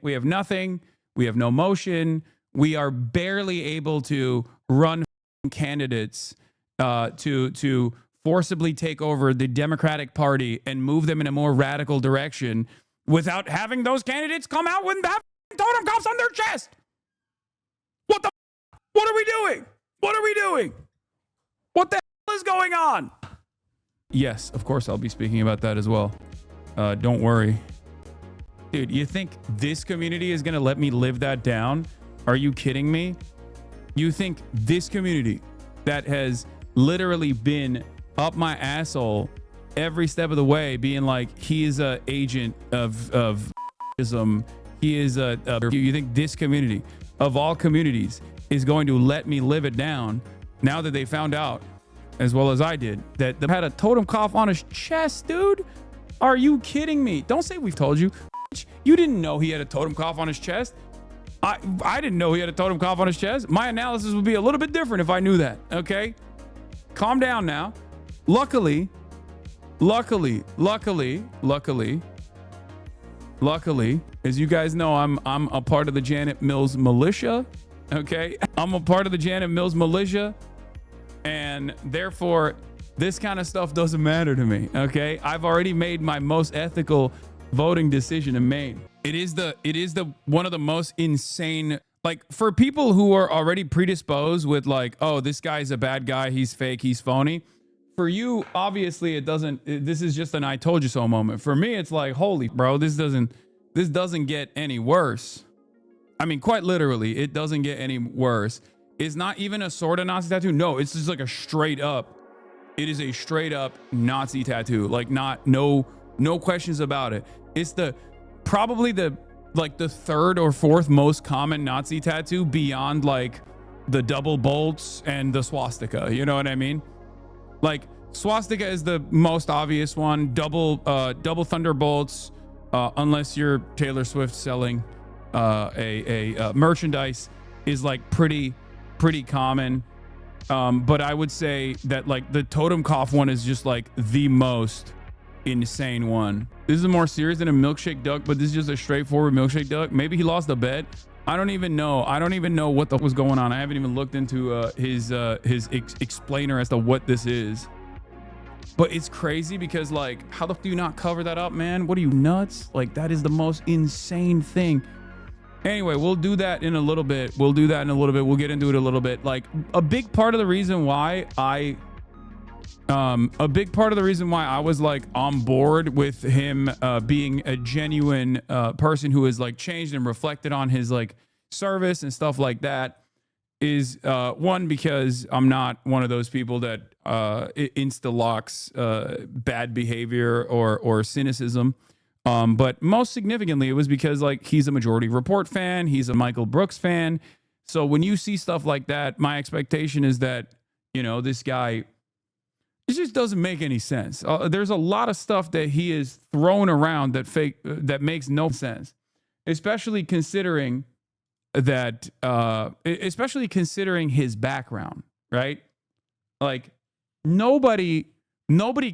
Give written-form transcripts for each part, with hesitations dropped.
We have nothing. We have no motion. We are barely able to run candidates to forcibly take over the Democratic Party and move them in a more radical direction without having those candidates come out with totem cuffs on their chest. What are we doing? What are we doing? What the hell is going on? Yes, of course I'll be speaking about that as well. Don't worry. Dude, you think this community is going to let me live that down? Are you kidding me? You think this community that has literally been up my asshole every step of the way, being like, he is an agent of he is you think this community of all communities is going to let me live it down now that they found out, as well as I did, that they had a totem cough on his chest, dude? Are you kidding me? Don't say we've told you. You didn't know he had a totem cough on his chest. I didn't know he had a totem cough on his chest. My analysis would be a little bit different if I knew that, okay? Calm down now. Luckily, as you guys know, I'm a part of the Janet Mills militia, okay? I'm a part of the Janet Mills militia, and therefore, this kind of stuff doesn't matter to me, okay? I've already made my most ethical voting decision in Maine. It is the one of the most insane, like, for people who are already predisposed with like, oh, this guy's a bad guy, he's fake, he's phony. For you, obviously this is just an I told you so moment. For me, it's like, holy bro, this doesn't get any worse. I mean, quite literally, it doesn't get any worse. It's not even a sort of Nazi tattoo. No, it's just like it is a straight up Nazi tattoo. Like, no questions about it. It's probably the third or fourth most common Nazi tattoo beyond like the double bolts and the swastika. You know what I mean? Like, swastika is the most obvious one. Double thunderbolts, unless you're Taylor Swift selling a merchandise, is like pretty common. But I would say that like the totem cough one is just like the most insane one. This is more serious than a milkshake duck, but this is just a straightforward milkshake duck. Maybe he lost a bet. I don't even know what the was going on. I haven't even looked into his explainer as to what this is. But it's crazy because, like, how the fuck do you not cover that up, man? What are you, nuts? Like, that is the most insane thing. Anyway, we'll do that in a little bit. We'll get into it a little bit. Like, a big part of the reason why I was like on board with him being a genuine person who has like changed and reflected on his like service and stuff like that is one, because I'm not one of those people that insta locks bad behavior or cynicism. But most significantly, it was because like he's a Majority Report fan, he's a Michael Brooks fan. So when you see stuff like that, my expectation is that, you know, this guy, it just doesn't make any sense. There's a lot of stuff that he is thrown around that makes no sense, especially considering his background, right? Like nobody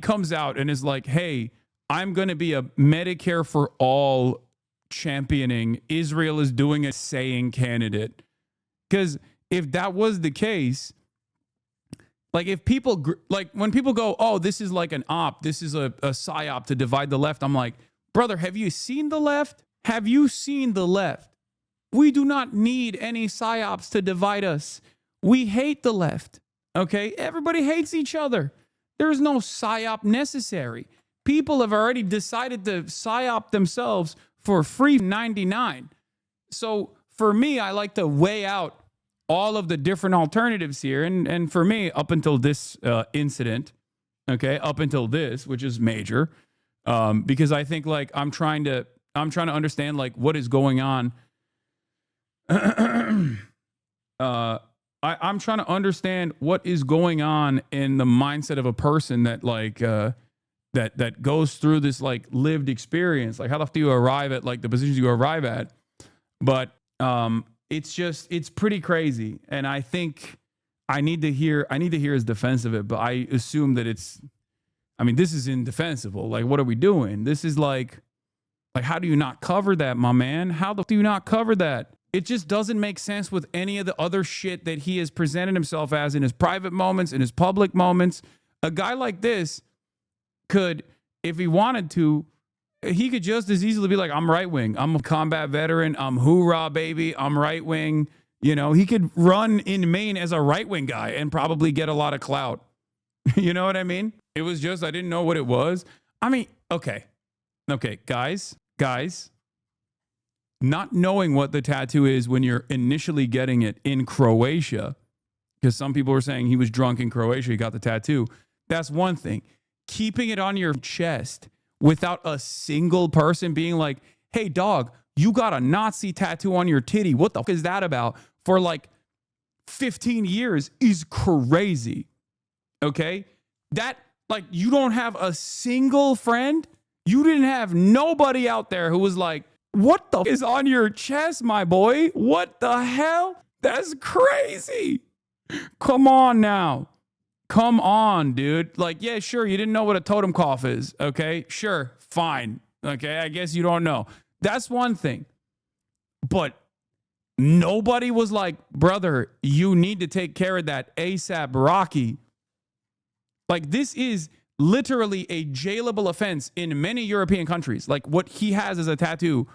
comes out and is like, hey, I'm going to be a Medicare for all championing, Israel is doing a saying candidate. Because if that was the case, like if people, like when people go, oh, this is like an op, this is a psyop to divide the left. I'm like, brother, have you seen the left? Have you seen the left? We do not need any psyops to divide us. We hate the left. Okay. Everybody hates each other. There's no psyop necessary. People have already decided to psyop themselves for free 99. So for me, I like to weigh out all of the different alternatives here. And for me, up until this incident, okay, up until this, which is major, because I think like I'm trying to understand like what is going on. I'm trying to understand what is going on in the mindset of a person that like that goes through this like lived experience. Like how the fuck do you arrive at like the positions you arrive at? But it's pretty crazy. And I think I need to hear his defense of it, but I assume that this is indefensible. Like, what are we doing? This is like Like, how do you not cover that, my man? How the do you not cover that? It just doesn't make sense with any of the other shit that he has presented himself as in his private moments, in his public moments. A guy like this could, if he wanted to, he could just as easily be like, I'm right wing. I'm a combat veteran. I'm hoorah, baby. I'm right wing. You know, he could run in Maine as a right wing guy and probably get a lot of clout. You know what I mean? It was just, I didn't know what it was. I mean, okay, guys, not knowing what the tattoo is when you're initially getting it in Croatia, because some people were saying he was drunk in Croatia, he got the tattoo. That's one thing. Keeping it on your chest without a single person being like, hey, dog, you got a Nazi tattoo on your titty. What the fuck is that about? For like 15 years is crazy. Okay? That, like, you don't have a single friend. You didn't have nobody out there who was like, what the is on your chest, my boy? What the hell? That's crazy. Come on now. Come on, dude. Like, yeah, sure, you didn't know what a totem cough is. Okay, sure, fine. Okay, I guess you don't know. That's one thing. But nobody was like, brother, you need to take care of that ASAP Rocky. Like, this is literally a jailable offense in many European countries. Like, what he has as a tattoo,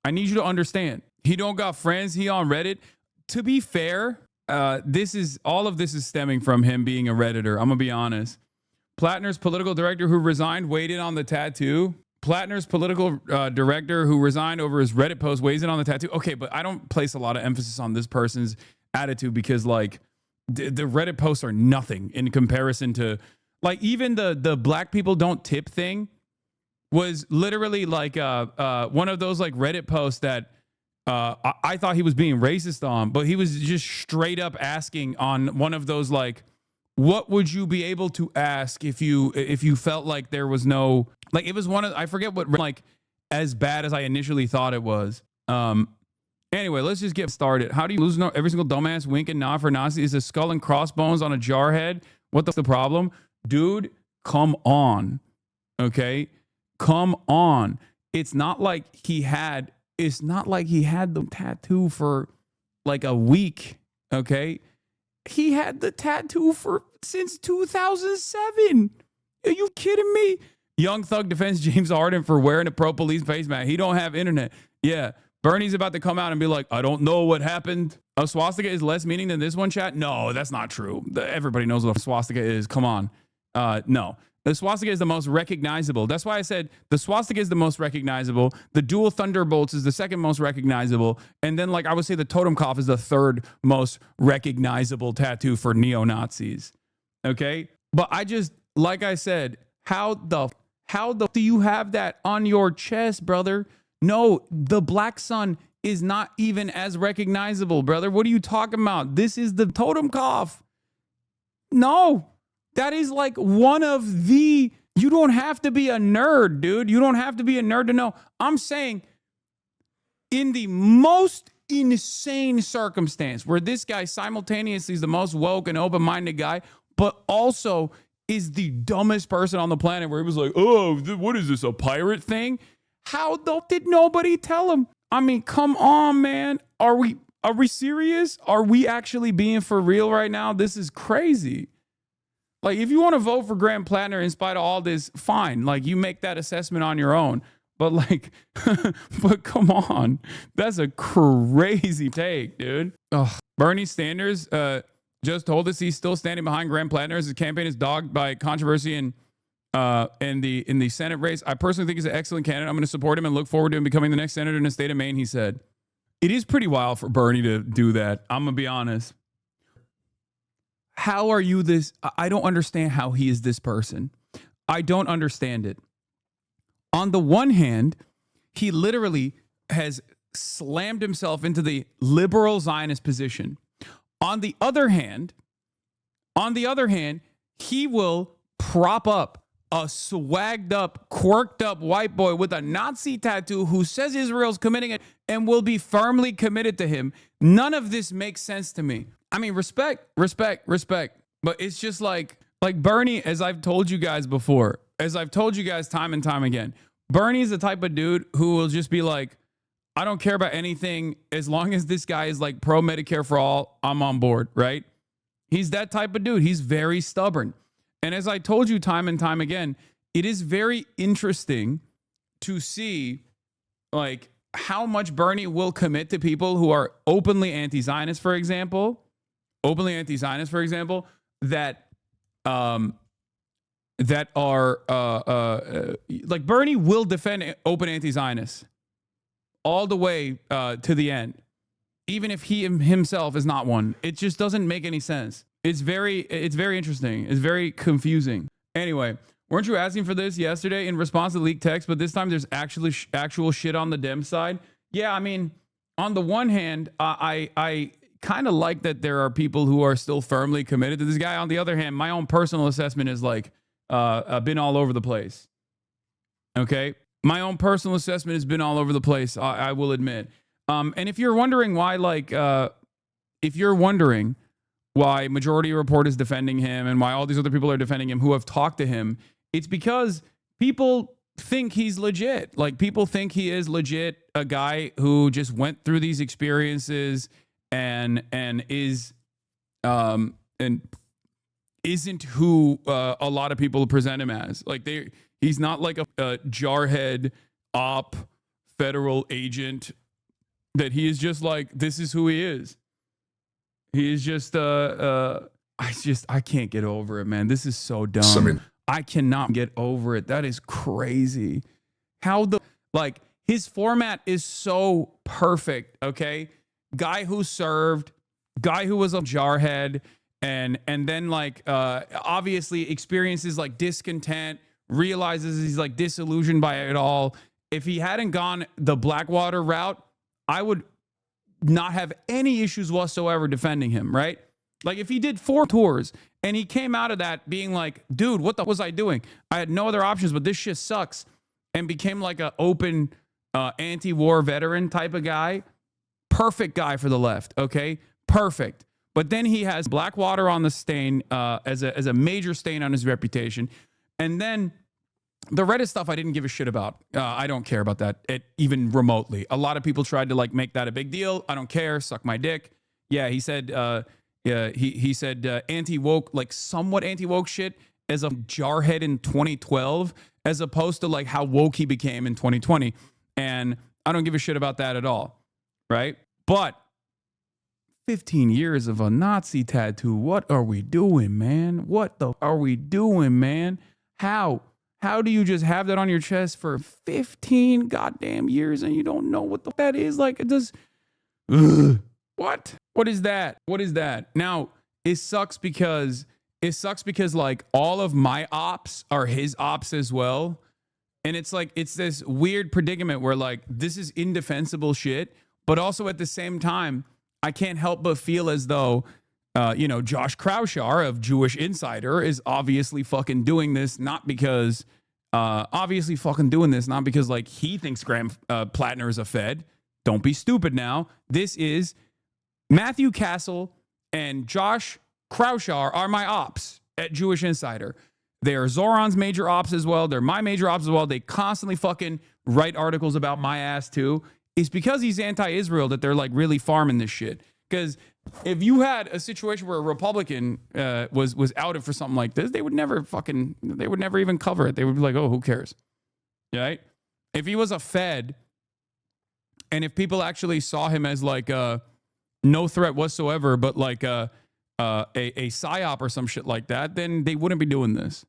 I need you to understand. He don't got friends. He on Reddit. To be fair, all of this is stemming from him being a Redditor. I'm gonna be honest. Plattner's political director who resigned weighed in on the tattoo. Plattner's political director who resigned over his Reddit post weighs in on the tattoo. Okay, but I don't place a lot of emphasis on this person's attitude because, like, the Reddit posts are nothing in comparison to, like, even the black people don't tip thing was literally like one of those like Reddit posts that I thought he was being racist on, but he was just straight up asking on one of those, like, what would you be able to ask if you felt like there was no, like, it was one of, I forget what, like, as bad as I initially thought it was. Anyway, let's just get started. How do you lose every single dumbass wink and nod for Nazi? Is a skull and crossbones on a jar head? What the problem? Dude, come on. Okay? Come on. It's not like he had the tattoo for like a week. Okay? He had the tattoo since 2007. Are you kidding me? Young Thug defends James Harden for wearing a pro police face mask. He don't have internet. Yeah. Bernie's about to come out and be like, I don't know what happened. A swastika is less meaning than this one, chat? No, that's not true. Everybody knows what a swastika is. Come on. No. The swastika is the most recognizable. That's why I said the swastika is the most recognizable. The dual thunderbolts is the second most recognizable. And then, like, I would say the totem cough is the third most recognizable tattoo for neo-Nazis. Okay? But I just, like I said, how the do you have that on your chest, brother? No, the black sun is not even as recognizable, brother. What are you talking about? This is the totem cough. No, that is like one of the, you don't have to be a nerd, dude. You don't have to be a nerd to know. I'm saying in the most insane circumstance where this guy simultaneously is the most woke and open-minded guy, but also is the dumbest person on the planet, where he was like, oh, what is this, a pirate thing? How did nobody tell him? I mean, come on, man. Are we serious? Are we actually being for real right now? This is crazy. Like, if you want to vote for Graham Plattner in spite of all this, fine. Like, you make that assessment on your own. But, like, but come on. That's a crazy take, dude. Ugh. Bernie Sanders just told us he's still standing behind Graham Plattner as his campaign is dogged by controversy in the Senate race. I personally think he's an excellent candidate. I'm going to support him and look forward to him becoming the next senator in the state of Maine, he said. It is pretty wild for Bernie to do that. I'm going to be honest. How are you this? I don't understand how he is this person. I don't understand it. On the one hand, he literally has slammed himself into the liberal Zionist position. On the other hand, he will prop up a swagged up, quirked up white boy with a Nazi tattoo who says Israel's committing it and will be firmly committed to him. None of this makes sense to me. I mean, respect. But it's just like Bernie, as I've told you guys before, as I've told you guys time and time again, Bernie's the type of dude who will just be like, I don't care about anything. As long as this guy is like pro Medicare for all, I'm on board, right? He's that type of dude. He's very stubborn. And as I told you time and time again, it is very interesting to see like how much Bernie will commit to people who are openly anti-Zionist, for example, that that are like Bernie will defend open anti-Zionists all the way to the end, even if he himself is not one. It just doesn't make any sense. It's very interesting. It's very confusing. Anyway, weren't you asking for this yesterday in response to leaked text? But this time there's actually actual shit on the Dem side. Yeah, I mean, on the one hand, I kind of like that there are people who are still firmly committed to this guy. On the other hand, my own personal assessment is like been all over the place. Okay, my own personal assessment has been all over the place. I will admit. And if you're wondering why, like, if you're wondering why Majority Report is defending him and why all these other people are defending him who have talked to him, it's because people think he's legit. Like, people think he is legit, a guy who just went through these experiences and is and isn't who a lot of people present him as. Like, he's not like a jarhead op federal agent. That he is just like, this is who he is. He is just I can't get over it, man. This is so dumb. I cannot get over it. That is crazy. How his format is so perfect, okay? Guy who served, guy who was a jarhead, and then like obviously experiences like discontent, realizes he's like disillusioned by it all. If he hadn't gone the Blackwater route, I would not have any issues whatsoever defending him, right? Like, if he did 4 tours and he came out of that being like, dude, what the was I doing? I had no other options, but this shit sucks, and became like an open anti-war veteran type of guy, perfect guy for the left, okay? Perfect. But then he has Blackwater on the stain as a major stain on his reputation. And then the Reddit stuff I didn't give a shit about. I don't care about that even remotely. A lot of people tried to like make that a big deal. I don't care. Suck my dick. Yeah, he said he said anti-woke, like somewhat anti-woke shit as a jarhead in 2012, as opposed to like how woke he became in 2020. And I don't give a shit about that at all. Right? But 15 years of a Nazi tattoo. What are we doing, man? What the are we doing, man? How do you just have that on your chest for 15 goddamn years and you don't know what that is? Like, it does. What? What is that? What is that? Now, it sucks because like all of my ops are his ops as well. And it's like, it's this weird predicament where like, this is indefensible shit. But also at the same time, I can't help but feel as though, Josh Kraushaar of Jewish Insider is obviously fucking doing this, not because like he thinks Graham Plattner is a Fed. Don't be stupid now. This is Matthew Castle and Josh Kraushaar are my ops at Jewish Insider. They are Zoran's major ops as well. They're my major ops as well. They constantly fucking write articles about my ass too. It's because he's anti-Israel that they're like really farming this shit. Because if you had a situation where a Republican was outed for something like this, they would never even cover it. They would be like, oh, who cares? Right? If he was a Fed, and if people actually saw him as like no threat whatsoever, but like a psyop or some shit like that, then they wouldn't be doing this.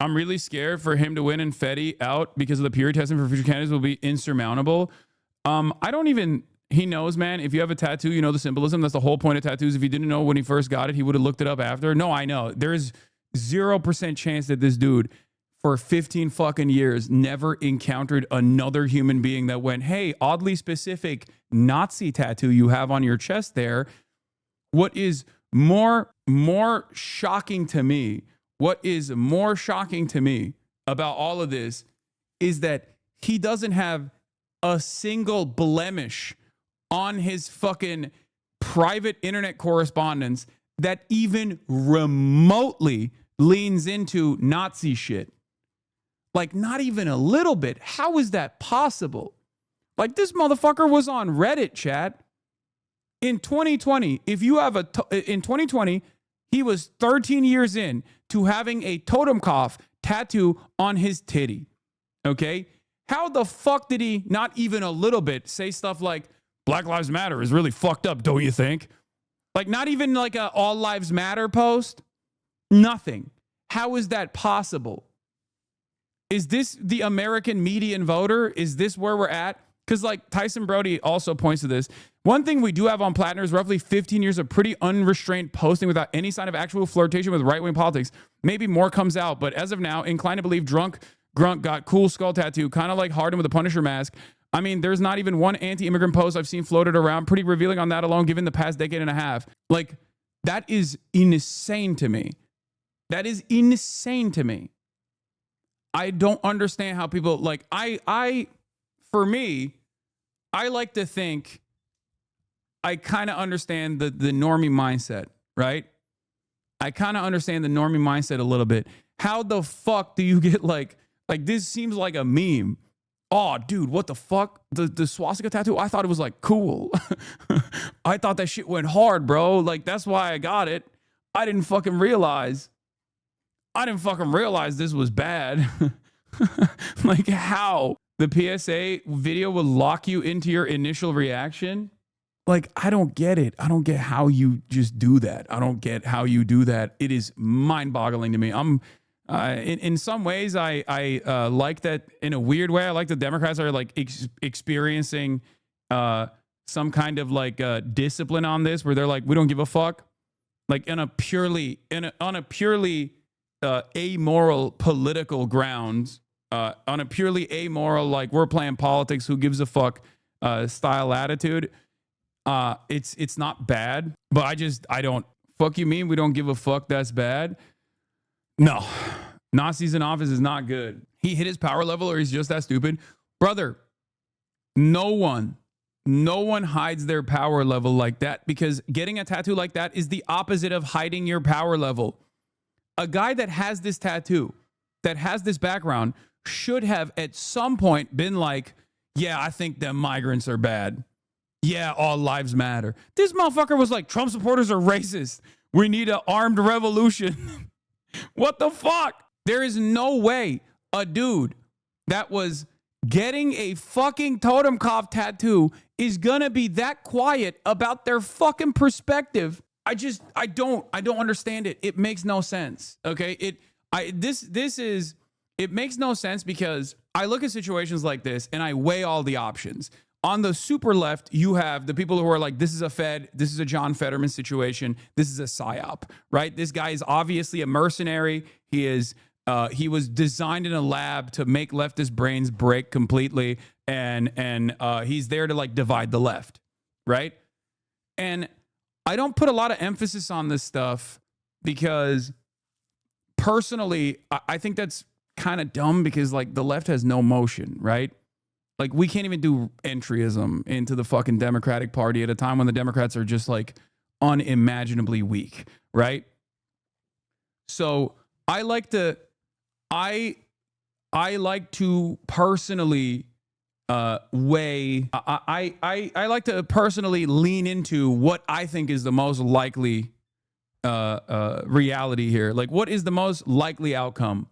I'm really scared for him to win and Fetty out because of the period testing for future candidates will be insurmountable. He knows, man, if you have a tattoo, you know the symbolism. That's the whole point of tattoos. If he didn't know when he first got it, he would have looked it up after. No, I know. There's 0% chance that this dude for 15 fucking years never encountered another human being that went, hey, oddly specific Nazi tattoo you have on your chest there. What is more shocking to me, about all of this is that he doesn't have a single blemish on his fucking private internet correspondence that even remotely leans into Nazi shit. Like, not even a little bit. How is that possible? Like, this motherfucker was on Reddit, chat. In 2020, if you have in 2020, he was 13 years in to having a totem cough tattoo on his titty. Okay? How the fuck did he not even a little bit say stuff like, Black Lives Matter is really fucked up, don't you think? Like, not even like a All Lives Matter post. Nothing. How is that possible? Is this the American median voter? Is this where we're at? Because like Tyson Brody also points to this. One thing we do have on Plattner is roughly 15 years of pretty unrestrained posting without any sign of actual flirtation with right-wing politics. Maybe more comes out, but as of now, inclined to believe Drunk Grunt got cool skull tattoo, kind of like Harden with a Punisher mask. I mean, there's not even one anti-immigrant post I've seen floated around. Pretty revealing on that alone, given the past decade and a half. Like, that is insane to me. That is insane to me. I don't understand how people, like, for me, I like to think I kind of understand the normie mindset, right? I kind of understand the normie mindset a little bit. How the fuck do you get like this seems like a meme. Oh, dude, what the fuck? The swastika tattoo? I thought it was like cool. I thought that shit went hard, bro. Like, that's why I got it. I didn't fucking realize this was bad. Like, how? The PSA video will lock you into your initial reaction? Like, I don't get it. I don't get how you just do that. I don't get how you do that. It is mind-boggling to me. In some ways, I like that. In a weird way, I like the Democrats are like experiencing some kind of like discipline on this, where they're like, we don't give a fuck. Like, on a purely amoral political grounds, on a purely amoral, like, we're playing politics, who gives a fuck style attitude. It's not bad, but I don't. Fuck you mean we don't give a fuck? That's bad. No, Nazis in office is not good. He hit his power level, or he's just that stupid. Brother, no one hides their power level like that, because getting a tattoo like that is the opposite of hiding your power level. A guy that has this tattoo, that has this background, should have at some point been like, yeah, I think them migrants are bad. Yeah, all lives matter. This motherfucker was like, Trump supporters are racist. We need an armed revolution. What the fuck? There is no way a dude that was getting a fucking totem cough tattoo is gonna be that quiet about their fucking perspective. I don't understand it. It makes no sense. Okay. It makes no sense, because I look at situations like this and I weigh all the options. On the super left, you have the people who are like, this is a Fed, this is a John Fetterman situation, this is a psyop, right? This guy is obviously a mercenary. He was designed in a lab to make leftist brains break completely, and he's there to like divide the left, right? And I don't put a lot of emphasis on this stuff because personally, I think that's kind of dumb, because like the left has no motion, right? Like, we can't even do entryism into the fucking Democratic Party at a time when the Democrats are just like unimaginably weak, right? So I like to personally weigh. I like to personally lean into what I think is the most likely reality here. Like, what is the most likely outcome?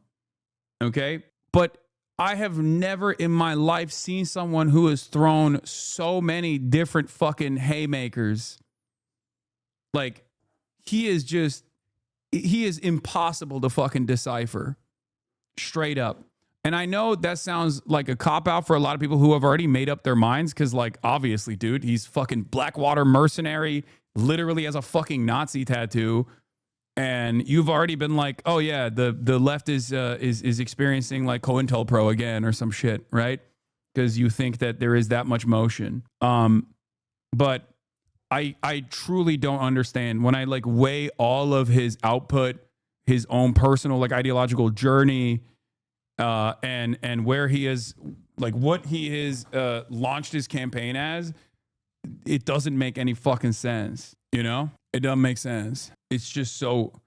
Okay, but I have never in my life seen someone who has thrown so many different fucking haymakers. Like, he is impossible to fucking decipher. Straight up. And I know that sounds like a cop-out for a lot of people who have already made up their minds, because, like, obviously, dude, he's fucking Blackwater mercenary, literally has a fucking Nazi tattoo. And you've already been like, oh yeah, the left is experiencing like COINTELPRO again or some shit, right? Because you think that there is that much motion. But I truly don't understand when I like weigh all of his output, his own personal like ideological journey, and where he is, like what he is launched his campaign as. It doesn't make any fucking sense, you know? It doesn't make sense. It's just so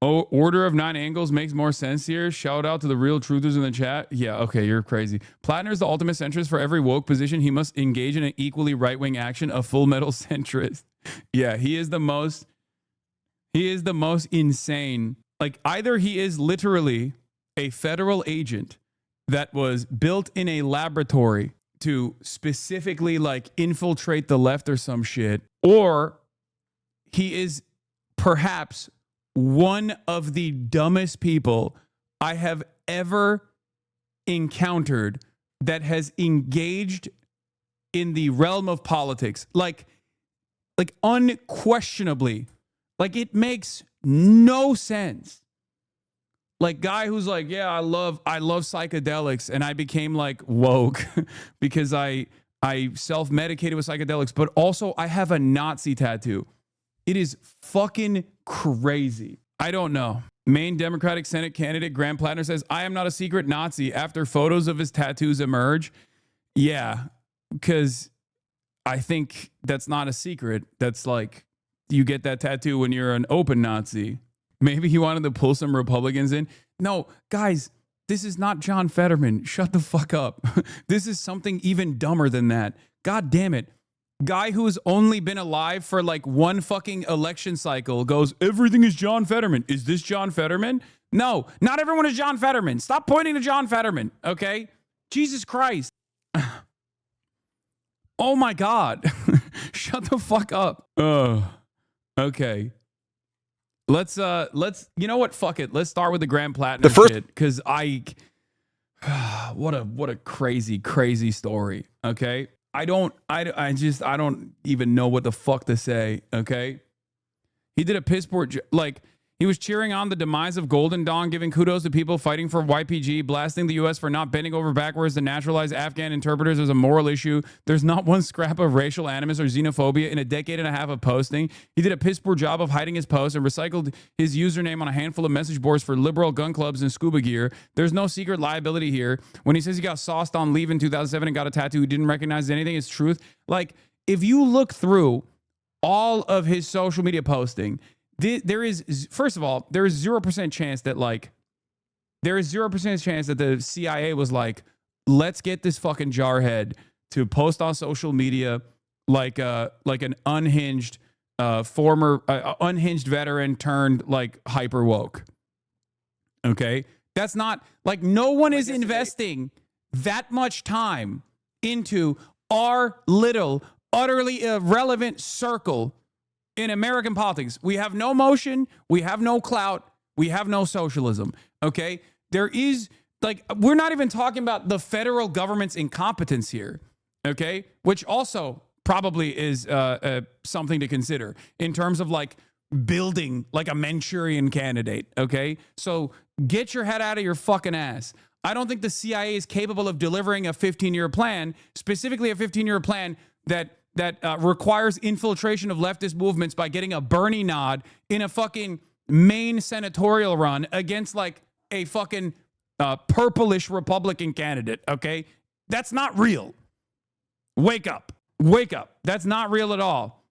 Oh, Order of Nine Angles makes more sense here. Shout out to the real truthers in the chat. Yeah, okay, you're crazy. Plattner is the ultimate centrist. For every woke position, he must engage in an equally right-wing action, a full metal centrist. Yeah, he is the most insane. Like, either he is literally a federal agent that was built in a laboratory to specifically like infiltrate the left or some shit, or he is perhaps one of the dumbest people I have ever encountered that has engaged in the realm of politics. Like unquestionably, like it makes no sense. Like guy who's like, yeah, I love psychedelics, and I became like woke because I self-medicated with psychedelics, but also I have a Nazi tattoo. It is fucking crazy. I don't know. Maine Democratic Senate candidate Graham Plattner says, I am not a secret Nazi after photos of his tattoos emerge. Yeah, because I think that's not a secret. That's like, you get that tattoo when you're an open Nazi. Maybe he wanted to pull some Republicans in. No, guys, this is not John Fetterman. Shut the fuck up. This is something even dumber than that. God damn it. Guy who's only been alive for like one fucking election cycle goes, everything is John Fetterman. Is this John Fetterman? No, not everyone is John Fetterman. Stop pointing to John Fetterman, okay? Jesus Christ. Oh my God. Shut the fuck up. Okay. Let's you know what? Fuck it. Let's start with the Graham Plattner shit, because what a crazy story. Okay. I don't even know what the fuck to say. Okay. He did a piss poor, like, he was cheering on the demise of Golden Dawn, giving kudos to people fighting for YPG, blasting the U.S. for not bending over backwards to naturalize Afghan interpreters as a moral issue. There's not one scrap of racial animus or xenophobia in a decade and a half of posting. He did a piss poor job of hiding his posts and recycled his username on a handful of message boards for liberal gun clubs and scuba gear. There's no secret liability here. When he says he got sauced on leave in 2007 and got a tattoo, he didn't recognize anything as truth. Like, if you look through all of his social media posting, there is, first of all, there is 0% chance that the CIA was like, let's get this fucking jarhead to post on social media like an unhinged former unhinged veteran turned like hyper woke. Okay, that's not like, no one is investing that much time into our little utterly irrelevant circle in American politics. We have no motion, we have no clout, we have no socialism. Okay, there is, like, we're not even talking about the federal government's incompetence here. Okay, which also probably is something to consider in terms of like building like a Manchurian candidate. Okay, so get your head out of your fucking ass. I don't think the CIA is capable of delivering a 15-year plan, specifically a 15-year plan that requires infiltration of leftist movements by getting a Bernie nod in a fucking Maine senatorial run against like a fucking purplish Republican candidate. Okay, that's not real. Wake up. That's not real at all.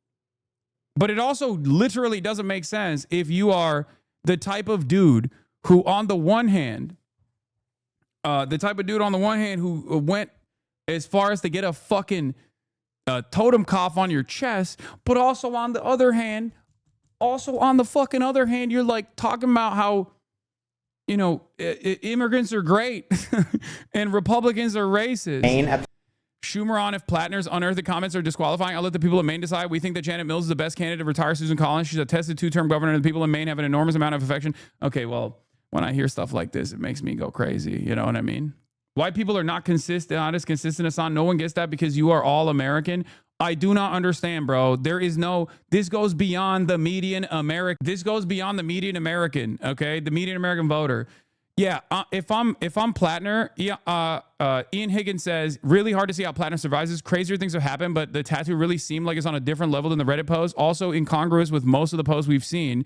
But it also literally doesn't make sense if you are the type of dude who, on the one hand, who went as far as to get a fucking totem cough on your chest, but also on the fucking other hand, you're like talking about how, you know, immigrants are great and Republicans are racist. Schumer on if Plattner's unearthed comments are disqualifying. I'll let the people of Maine decide. We think that Janet Mills is the best candidate to retire Susan Collins. She's a tested 2-term governor, and the people in Maine have an enormous amount of affection. Okay, well, when I hear stuff like this, it makes me go crazy. You know what I mean? Why people are not consistent, Hasan, no one gets that because you are all American. I do not understand, bro. This goes beyond the median American. This goes beyond the median American, okay? The median American voter. Yeah, if I'm Plattner, Ian Higgins says, really hard to see how Plattner survives this. Crazier things have happened, but the tattoo really seemed like it's on a different level than the Reddit post. Also incongruous with most of the posts we've seen.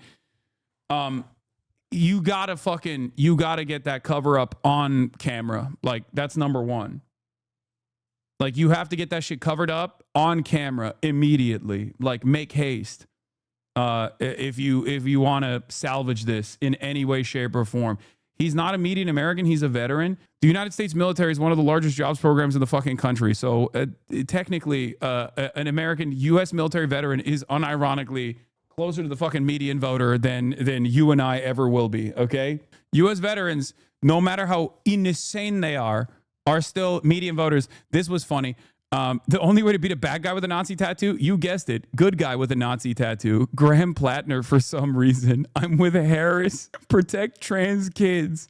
You gotta get that cover up on camera. Like, that's number one. Like, you have to get that shit covered up on camera immediately. Like, make haste. if you want to salvage this in any way, shape, or form. He's not a median American. He's a veteran. The United States military is one of the largest jobs programs in the fucking country. So technically, an American U.S. military veteran is unironically closer to the fucking median voter than you and I ever will be. Okay, U.S. veterans, no matter how insane they are still median voters. This was funny. The only way to beat a bad guy with a Nazi tattoo, you guessed it, good guy with a Nazi tattoo, Graham Plattner for some reason. I'm with Harris, protect trans kids.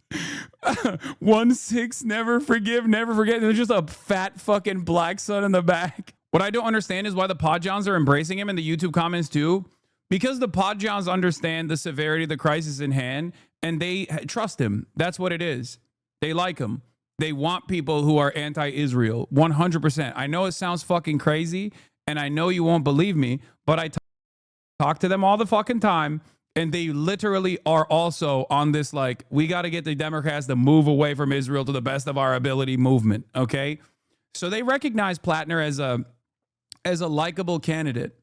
1-6, never forgive, never forget. There's just a fat fucking black son in the back. What I don't understand is why the Podjons are embracing him in the YouTube comments too. Because the Podjons understand the severity of the crisis in hand and they trust him. That's what it is. They like him. They want people who are anti-Israel, 100%. I know it sounds fucking crazy, and I know you won't believe me, but I talk to them all the fucking time, and they literally are also on this, like, we got to get the Democrats to move away from Israel to the best of our ability movement, okay? So they recognize Plattner as a likable candidate.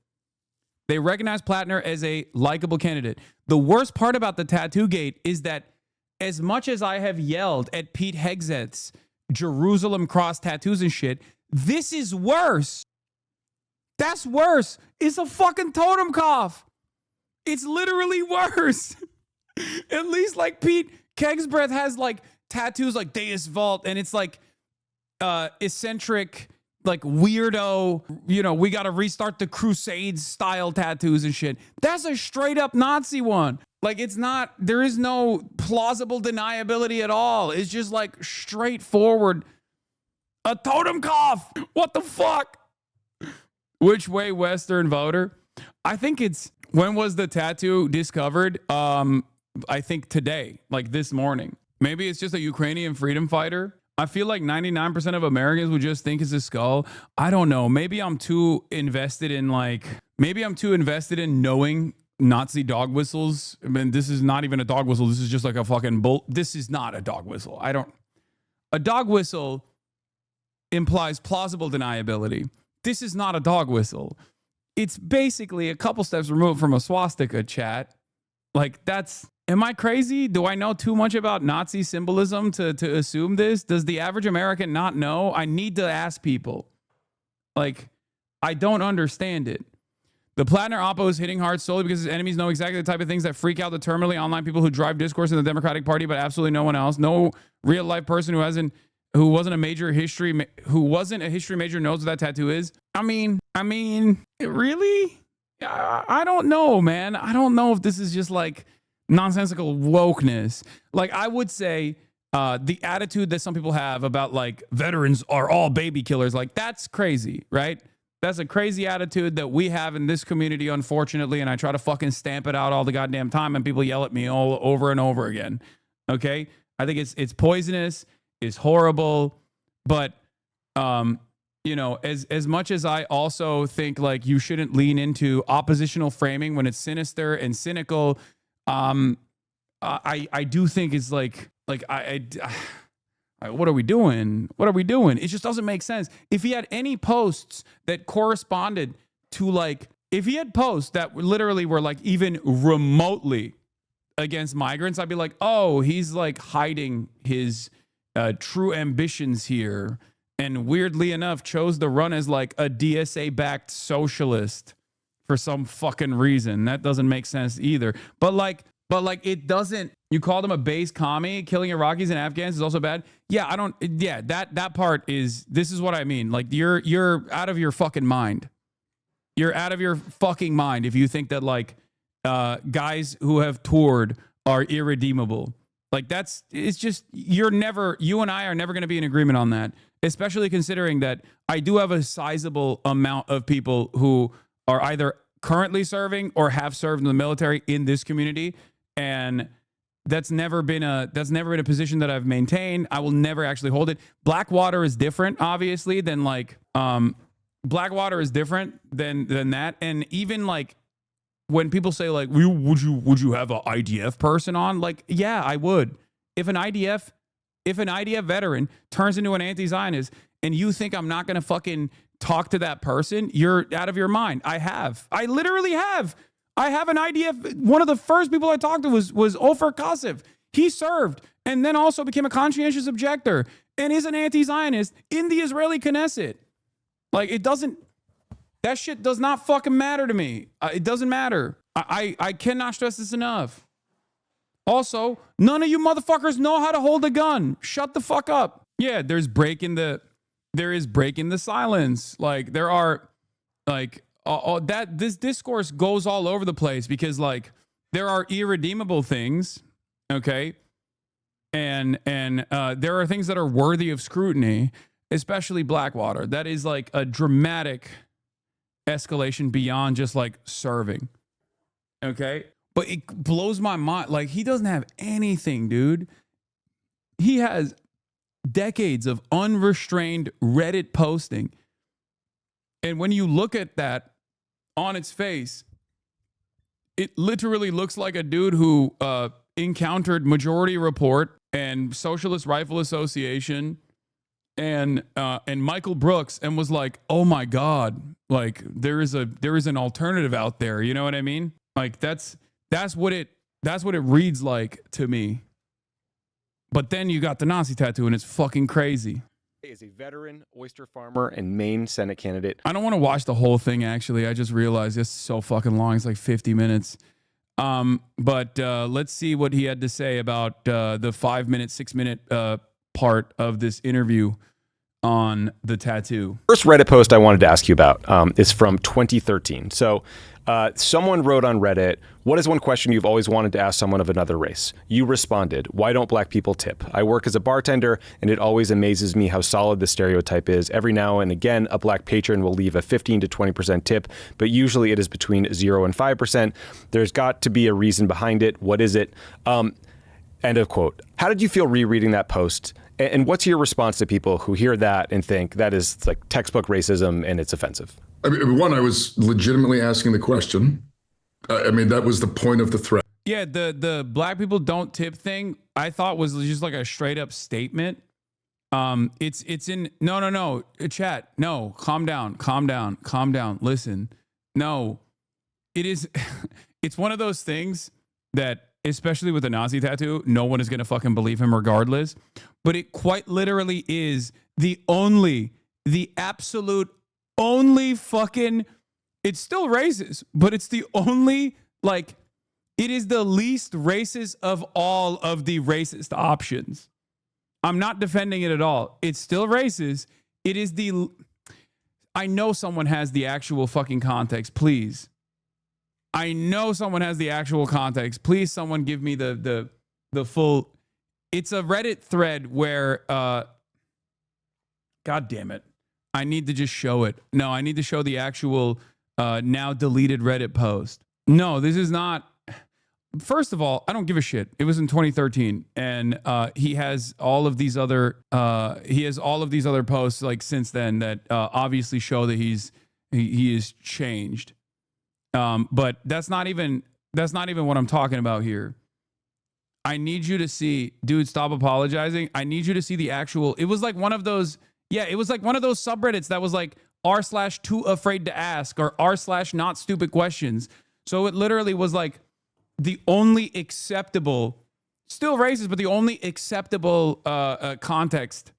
They recognize Plattner as a likable candidate. The worst part about the tattoo gate is that as much as I have yelled at Pete Hegseth's Jerusalem cross tattoos and shit, this is worse. That's worse. It's a fucking totem cough. It's literally worse. At least like Pete Kegsbreath has like tattoos like Deus Vult, and it's like eccentric, like weirdo, you know, we got to restart the Crusades style tattoos and shit. That's a straight up Nazi one. Like, it's not, there is no plausible deniability at all. It's just like straightforward. A totem cough. What the fuck? Which way Western voter? I think it's, when was the tattoo discovered? I think today, like this morning. Maybe it's just a Ukrainian freedom fighter. I feel like 99% of Americans would just think it's a skull. I don't know. Maybe I'm too invested in knowing Nazi dog whistles. I mean, this is not even a dog whistle. This is just like a fucking bull. This is not a dog whistle. A dog whistle implies plausible deniability. This is not a dog whistle. It's basically a couple steps removed from a swastika, chat. Like, am I crazy? Do I know too much about Nazi symbolism to assume this? Does the average American not know? I need to ask people. Like, I don't understand it. The Plattner oppo is hitting hard solely because his enemies know exactly the type of things that freak out the terminally online people who drive discourse in the Democratic Party, but absolutely no one else. No real life person who wasn't a history major knows what that tattoo is. I mean, really? I don't know, man. I don't know if this is just like nonsensical wokeness. Like, I would say the attitude that some people have about like veterans are all baby killers, like that's crazy, right? That's a crazy attitude that we have in this community, unfortunately, and I try to fucking stamp it out all the goddamn time, and people yell at me all over and over again. Okay? I think it's poisonous, it's horrible, but you know, as much as I also think like you shouldn't lean into oppositional framing when it's sinister and cynical, I do think it's like what are we doing? What are we doing? It just doesn't make sense. If he had any posts that corresponded to like, if he had posts that literally were like even remotely against migrants, I'd be like, oh, he's like hiding his true ambitions here. And weirdly enough, chose to run as like a DSA-backed socialist for some fucking reason. That doesn't make sense either. But like it doesn't. You called him a base commie. Killing Iraqis and Afghans is also bad. Yeah, that part is. This is what I mean. Like you're out of your fucking mind. You're out of your fucking mind if you think that like guys who have toured are irredeemable. Like it's just you and I are never going to be in agreement on that. Especially considering that I do have a sizable amount of people who are either currently serving or have served in the military in this community, and that's never been a position that I've maintained. I will never actually hold it. Blackwater is different, obviously, than like Blackwater is different than that, and even like when people say like, would you have an IDF person on? Like, yeah, I would. If an IDF veteran turns into an anti-Zionist and you think I'm not going to fucking talk to that person, you're out of your mind. I literally have. I have an IDF. One of the first people I talked to was Ofer Kasif. He served and then also became a conscientious objector and is an anti-Zionist in the Israeli Knesset. Like, it doesn't, that shit does not fucking matter to me. It doesn't matter. I cannot stress this enough. Also, none of you motherfuckers know how to hold a gun. Shut the fuck up. Yeah, there is breaking the silence. Like, there are, like, that this discourse goes all over the place because, like, there are irredeemable things, okay? And there are things that are worthy of scrutiny, especially Blackwater. That is like a dramatic escalation beyond just like serving. Okay? But it blows my mind. Like, he doesn't have anything, dude. He has decades of unrestrained Reddit posting. And when you look at that on its face, it literally looks like a dude who encountered Majority Report and Socialist Rifle Association and Michael Brooks and was like, oh my God, like there is an alternative out there. You know what I mean? Like that's what it reads like to me. But then you got the Nazi tattoo and it's fucking crazy. Is a veteran oyster farmer and Maine Senate candidate. I don't want to watch the whole thing, actually. I just realized it's so fucking long. It's like 50 minutes. But let's see what he had to say about the 5-minute, 6-minute part of this interview on the tattoo. First Reddit post I wanted to ask you about is from 2013. So someone wrote on Reddit, what is one question you've always wanted to ask someone of another race? You responded, why don't black people tip? I work as a bartender, and it always amazes me how solid the stereotype is. Every now and again, a black patron will leave a 15 to 20% tip, but usually it is between 0 and 5%. There's got to be a reason behind it. What is it? End of quote. How did you feel rereading that post? And what's your response to people who hear that and think that is like textbook racism and it's offensive? I mean, one, I was legitimately asking the question. I mean, that was the point of the thread. Yeah, the black people don't tip thing, I thought was just like a straight up statement. It's in no chat. No, calm down. Listen. No. It is it's one of those things that, especially with the Nazi tattoo, no one is going to fucking believe him regardless. But it quite literally is the absolute only fucking, it's still racist, but it's the only, like, it is the least racist of all of the racist options. I'm not defending it at all. It's still racist. It is I know someone has the actual fucking context, please. I know someone has the actual context. Please, someone give me the full. It's a Reddit thread where, God damn it. I need to just show it. No, I need to show the actual now deleted Reddit post. No, this is not. First of all, I don't give a shit. It was in 2013, and he has all of these other posts like since then that obviously show that he is changed. But that's not even what I'm talking about here. I need you to see, dude, stop apologizing. I need you to see the actual, it was like one of those, yeah, it was like one of those subreddits that was like r/too afraid to ask or r/not stupid questions. So it literally was like the only acceptable, still racist, but the only acceptable context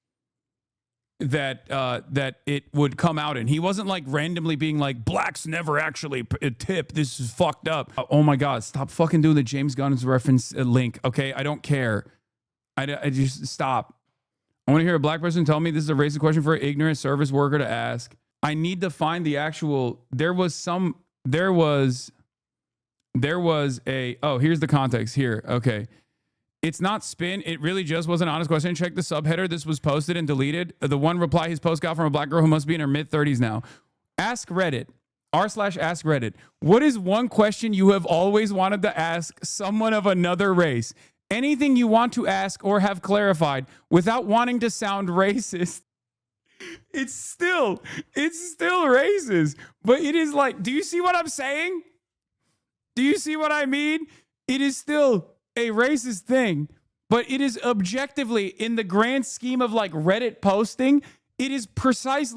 that it would come out in. He wasn't like randomly being like, blacks never actually tip. This is fucked up. Oh my God, stop fucking doing the James Gunn's reference link. Okay, I don't care. I just stop. I want to hear a black person tell me this is a racist question for an ignorant service worker to ask. I need to find the actual, there was a, oh, here's the context here. Okay. It's not spin. It really just was an honest question. Check the subheader. This was posted and deleted. The one reply his post got from a black girl who must be in her mid-30s now. Ask Reddit. r/ask Reddit. What is one question you have always wanted to ask someone of another race? Anything you want to ask or have clarified without wanting to sound racist. It's still racist. But it is like, do you see what I'm saying? Do you see what I mean? It is still a racist thing, but it is objectively, in the grand scheme of like Reddit posting, it is perhaps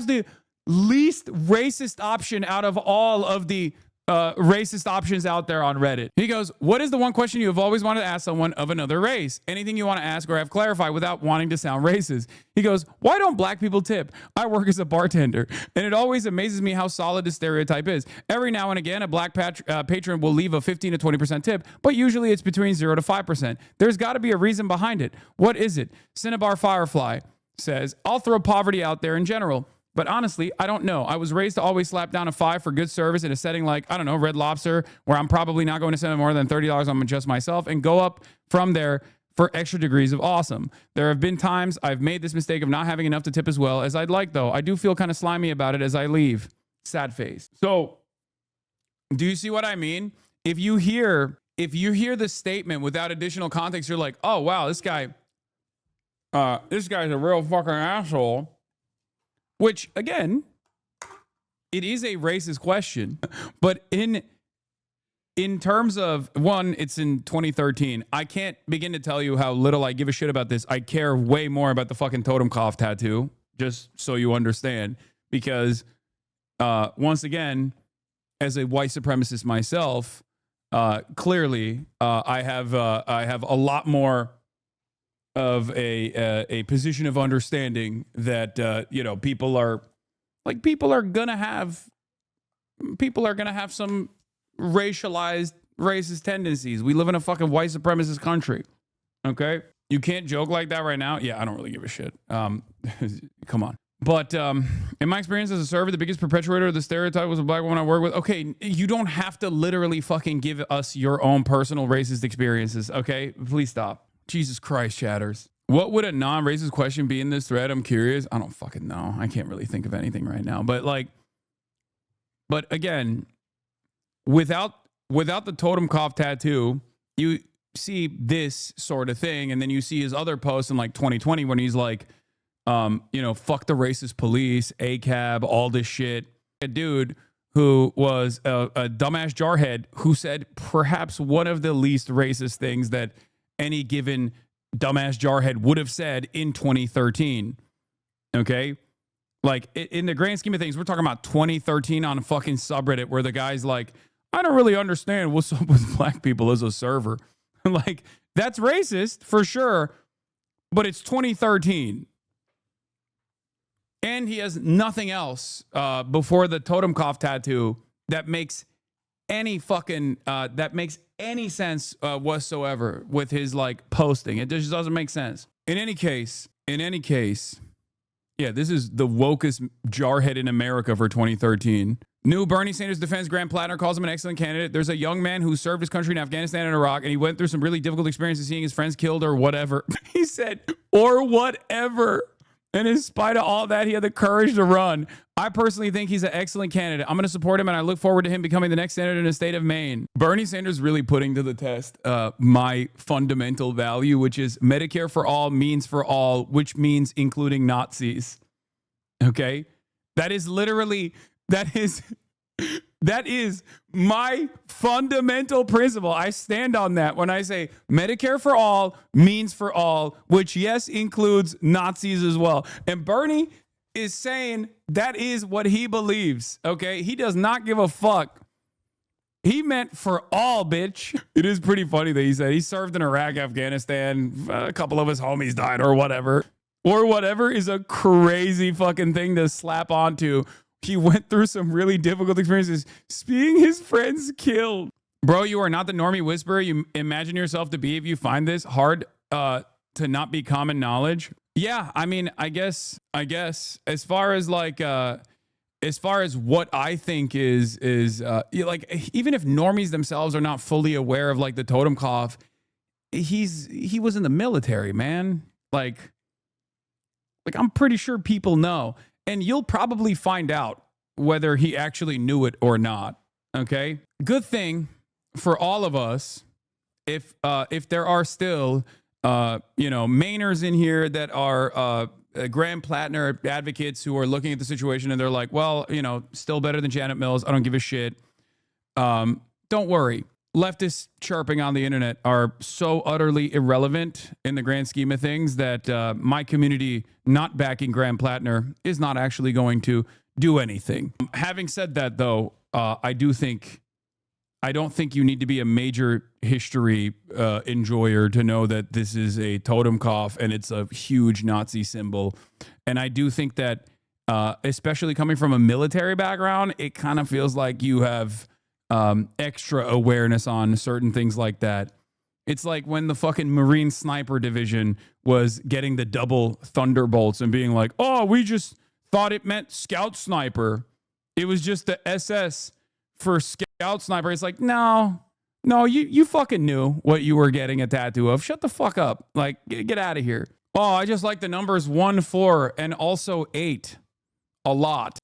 the least racist option out of all of the racist options out there on Reddit. He goes, what is the one question you have always wanted to ask someone of another race? Anything you want to ask or have clarified without wanting to sound racist. He goes, why don't black people tip? I work as a bartender, and it always amazes me how solid this stereotype is. Every now and again, a black patron will leave a 15 to 20% tip, but usually it's between 0 to 5%. There's got to be a reason behind it. What is it? Cinnabar Firefly says, I'll throw poverty out there in general. But honestly, I don't know. I was raised to always slap down a 5 for good service in a setting like, I don't know, Red Lobster, where I'm probably not going to spend more than $30 on just myself, and go up from there for extra degrees of awesome. There have been times I've made this mistake of not having enough to tip as well as I'd like, though. I do feel kind of slimy about it as I leave. Sad face. So, do you see what I mean? If you hear the statement without additional context, you're like, oh, wow, this guy's a real fucking asshole. Which, again, it is a racist question. But in terms of, one, it's in 2013. I can't begin to tell you how little I give a shit about this. I care way more about the fucking totem cloth tattoo, just so you understand. Because, once again, as a white supremacist myself, clearly, I have a lot more of a position of understanding that people are gonna have some racialized racist tendencies. We live in a fucking white supremacist country. Okay, you can't joke like that right now. Yeah, I don't really give a shit. Come on. But in my experience as a server, the biggest perpetuator of the stereotype was a black woman I work with. Okay, you don't have to literally fucking give us your own personal racist experiences. Okay, please stop. Jesus Christ, chatters. What would a non-racist question be in this thread? I'm curious. I don't fucking know. I can't really think of anything right now. But again, without the totem cloth tattoo, you see this sort of thing, and then you see his other posts in like 2020 when he's like, fuck the racist police, ACAB, all this shit. A dude who was a dumbass jarhead who said perhaps one of the least racist things that any given dumbass jarhead would have said in 2013. Okay? Like, in the grand scheme of things, we're talking about 2013 on a fucking subreddit where the guy's like, I don't really understand what's up with black people as a server. Like, that's racist for sure, but it's 2013. And he has nothing else before the totem cloth tattoo that makes any fucking any sense whatsoever with his like posting. It just doesn't make sense. In any case, yeah, this is the wokest jarhead in America for 2013. New Bernie Sanders defense, Graham Plattner calls him an excellent candidate. There's a young man who served his country in Afghanistan and Iraq, and he went through some really difficult experiences seeing his friends killed or whatever. He said, or whatever. And in spite of all that, he had the courage to run. I personally think he's an excellent candidate. I'm going to support him, and I look forward to him becoming the next senator in the state of Maine. Bernie Sanders really putting to the test my fundamental value, which is Medicare for all means for all, which means including Nazis. Okay? That is literally, that is my fundamental principle. I stand on that when I say Medicare for all means for all, which yes, includes Nazis as well. And Bernie is saying that is what he believes. Okay. He does not give a fuck. He meant for all, bitch. It is pretty funny that he said he served in Iraq, Afghanistan. A couple of his homies died or whatever. Or whatever is a crazy fucking thing to slap onto. He went through some really difficult experiences, seeing his friends killed. Bro, you are not the normie whisperer you imagine yourself to be if you find this hard to not be common knowledge. Yeah, I mean, I guess as far as like as far as what I think is like, even if normies themselves are not fully aware of like the totem cloth, he was in the military, man. Like I'm pretty sure people know. And you'll probably find out whether he actually knew it or not. Okay. Good thing for all of us, if there are still, Mainers in here that are Graham Plattner advocates who are looking at the situation and they're like, well, still better than Janet Mills. I don't give a shit. Don't worry. Leftists chirping on the internet are so utterly irrelevant in the grand scheme of things that my community not backing Graham Plattner is not actually going to do anything. Having said that, though, I do think I don't think you need to be a major history enjoyer to know that this is a totenkopf and it's a huge Nazi symbol. And I do think that, especially coming from a military background, it kind of feels like you have extra awareness on certain things like that. It's like when the fucking Marine Sniper Division was getting the double Thunderbolts and being like, oh, we just thought it meant Scout Sniper. It was just the SS for Scout Sniper. It's like, no, you fucking knew what you were getting a tattoo of. Shut the fuck up. Like, get out of here. Oh, I just like the numbers 1, 4, and also 8 a lot.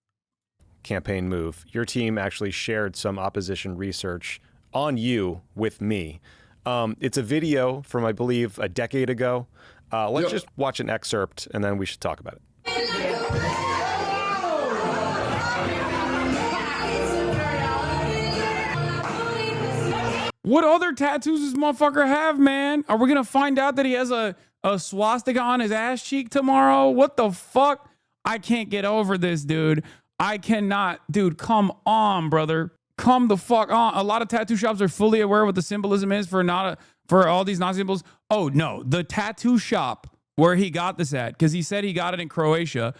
Campaign move. Your team actually shared some opposition research on you with me. It's a video from, I believe, a decade ago. Let's just watch an excerpt and then we should talk about it. What other tattoos does this motherfucker have, man? Are we going to find out that he has a swastika on his ass cheek tomorrow? What the fuck? I can't get over this, dude. I cannot. Dude, come on, brother. Come the fuck on. A lot of tattoo shops are fully aware of what the symbolism is for all these Nazi symbols. Oh, no. The tattoo shop where he got this at, because he said he got it in Croatia,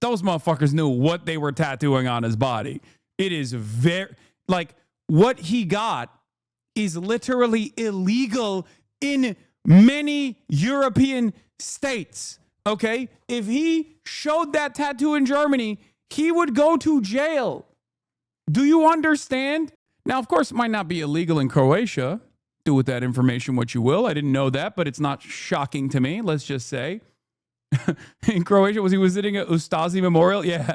those motherfuckers knew what they were tattooing on his body. It is very, like, what he got is literally illegal in many European states, okay? If he showed that tattoo in Germany, he would go to jail. Do you understand? Now, of course, it might not be illegal in Croatia. Do with that information what you will. I didn't know that, but it's not shocking to me, let's just say. In Croatia, was he visiting a Ustazi memorial? Yeah.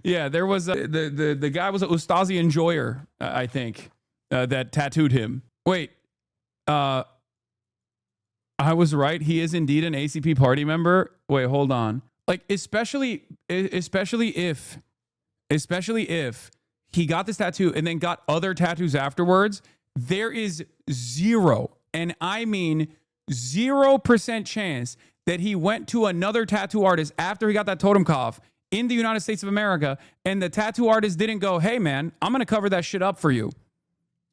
Yeah, there was the guy was a Ustazi enjoyer, I think, that tattooed him. Wait, I was right. He is indeed an ACP party member. Wait, hold on. Like, especially if he got this tattoo and then got other tattoos afterwards, there is zero, and I mean 0% chance that he went to another tattoo artist after he got that totenkopf in the United States of America, and the tattoo artist didn't go, hey, man, I'm going to cover that shit up for you.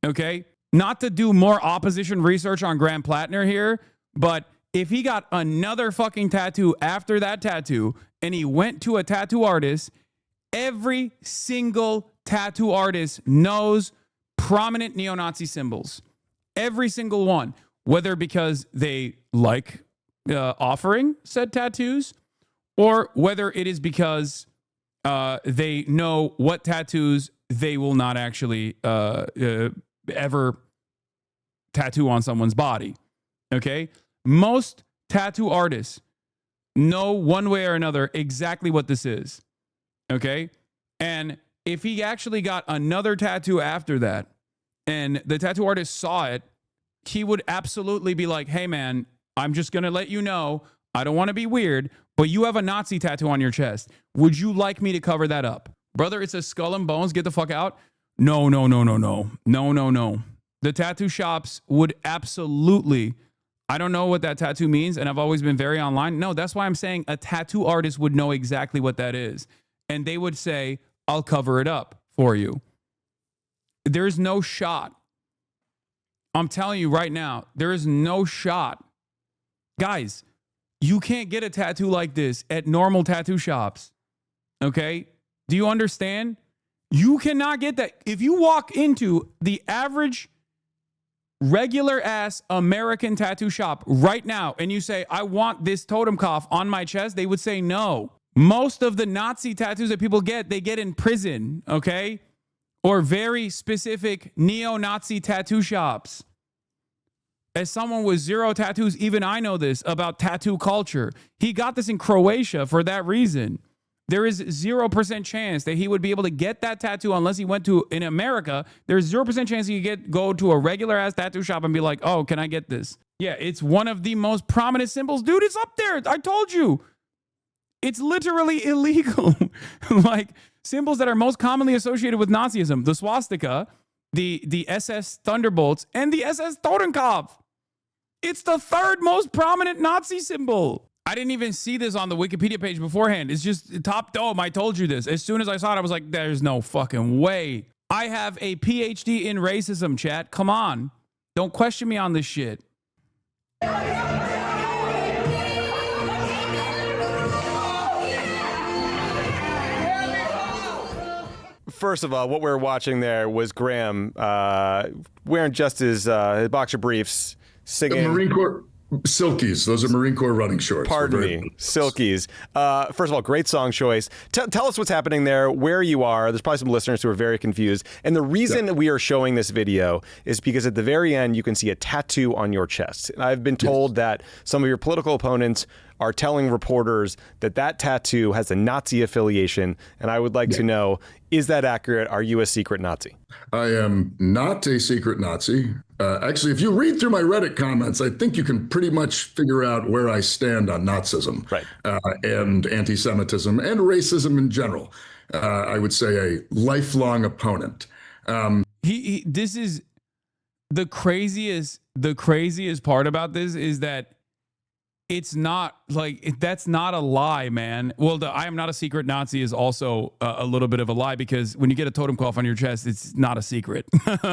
Okay? Not to do more opposition research on Graham Plattner here, but if he got another fucking tattoo after that tattoo and he went to a tattoo artist, every single tattoo artist knows prominent neo-Nazi symbols. Every single one. Whether because they like offering said tattoos, or whether it is because they know what tattoos they will not actually ever tattoo on someone's body. Okay? Most tattoo artists know one way or another exactly what this is. Okay? And if he actually got another tattoo after that, and the tattoo artist saw it, he would absolutely be like, hey, man, I'm just going to let you know, I don't want to be weird, but you have a Nazi tattoo on your chest. Would you like me to cover that up? Brother, it's a skull and bones. Get the fuck out. No. The tattoo shops would absolutely, I don't know what that tattoo means, and I've always been very online. No, that's why I'm saying a tattoo artist would know exactly what that is. And they would say, I'll cover it up for you. There's no shot. I'm telling you right now, there is no shot. Guys, you can't get a tattoo like this at normal tattoo shops. Okay? Do you understand? You cannot get that. If you walk into the average regular ass American tattoo shop right now and you say, I want this totenkopf on my chest, they would say no. Most of the Nazi tattoos that people get, they get in prison, okay? Or very specific neo-Nazi tattoo shops. As someone with zero tattoos, even I know this about tattoo culture. He got this in Croatia for that reason. There is 0% chance that he would be able to get that tattoo unless he went to, in America, there's 0% chance he could go to a regular ass tattoo shop and be like, oh, can I get this? Yeah, it's one of the most prominent symbols. Dude, it's up there. I told you. It's literally illegal. Like, symbols that are most commonly associated with Nazism, the swastika, the SS Thunderbolts, and the SS Totenkopf. It's the third most prominent Nazi symbol. I didn't even see this on the Wikipedia page beforehand. It's just top dome. I told you this. As soon as I saw it, I was like, there's no fucking way. I have a PhD in racism, chat. Come on. Don't question me on this shit. First of all, what we were watching there was Graham wearing just his boxer briefs, singing. Marine Corps Silkies. Those are Marine Corps running shorts. Pardon me, Silkies. First of all, great song choice. Tell us what's happening there, where you are. There's probably some listeners who are very confused. And the reason that we are showing this video is because at the very end, you can see a tattoo on your chest. And I've been told that some of your political opponents are telling reporters that that tattoo has a Nazi affiliation. And I would like to know, is that accurate? Are you a secret Nazi? I am not a secret Nazi. Actually, if you read through my Reddit comments, I think you can pretty much figure out where I stand on Nazism, right, and anti-Semitism and racism in general. I would say a lifelong opponent. This is the craziest part about this is that it's not like that's not a lie, man. Well, the I am not a secret Nazi is also a little bit of a lie, because when you get a totem cloth on your chest, it's not a secret.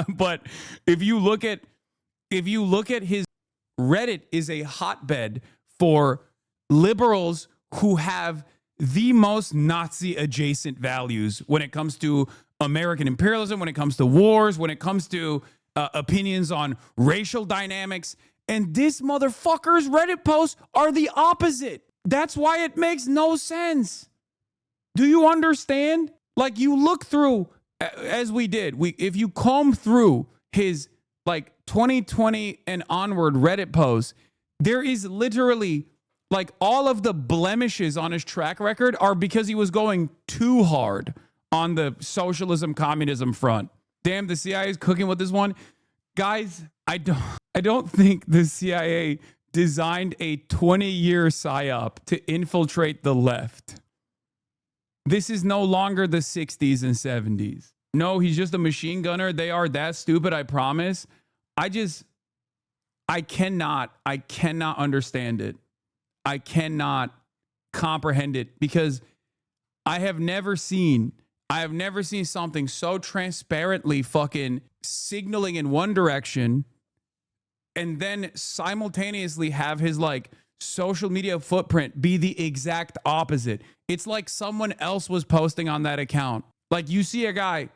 But if you look at his Reddit is a hotbed for liberals who have the most Nazi adjacent values when it comes to American imperialism, when it comes to wars, when it comes to opinions on racial dynamics. And this motherfucker's Reddit posts are the opposite. That's why it makes no sense. Do you understand? Like, you look through, as we did, if you comb through his like 2020 and onward Reddit posts, there is literally like all of the blemishes on his track record are because he was going too hard on the socialism communism front. Damn, the CIA is cooking with this one. Guys, I don't think the CIA designed a 20-year psyop to infiltrate the left. This is no longer the 60s and 70s. No, he's just a machine gunner. They are that stupid, I promise. I cannot understand it. I cannot comprehend it, because I have never seen something so transparently fucking signaling in one direction and then simultaneously have his like social media footprint be the exact opposite. It's like someone else was posting on that account. Like, you see a guy,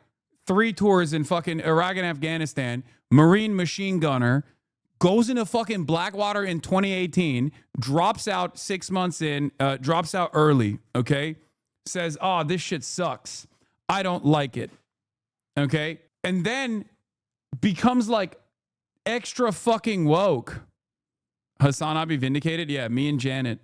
3 tours in fucking Iraq and Afghanistan, Marine machine gunner, goes into fucking Blackwater in 2018, drops out 6 months in, drops out early, okay? Says, oh, this shit sucks. I don't like it. Okay? And then becomes like extra fucking woke. HasanAbi vindicated? Yeah, me and Janet.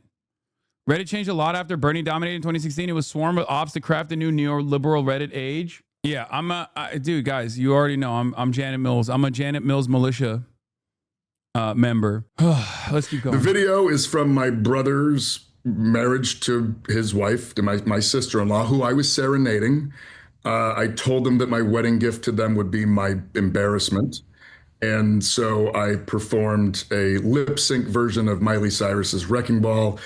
Reddit changed a lot after Bernie dominated in 2016. It was swarmed with ops to craft a new neoliberal Reddit age. Yeah, dude, guys, you already know I'm Janet Mills. I'm a Janet Mills militia member. Let's keep going. The video is from my brother's marriage to his wife, to my sister-in-law, who I was serenading. I told them that my wedding gift to them would be my embarrassment. And so I performed a lip sync version of Miley Cyrus's Wrecking Ball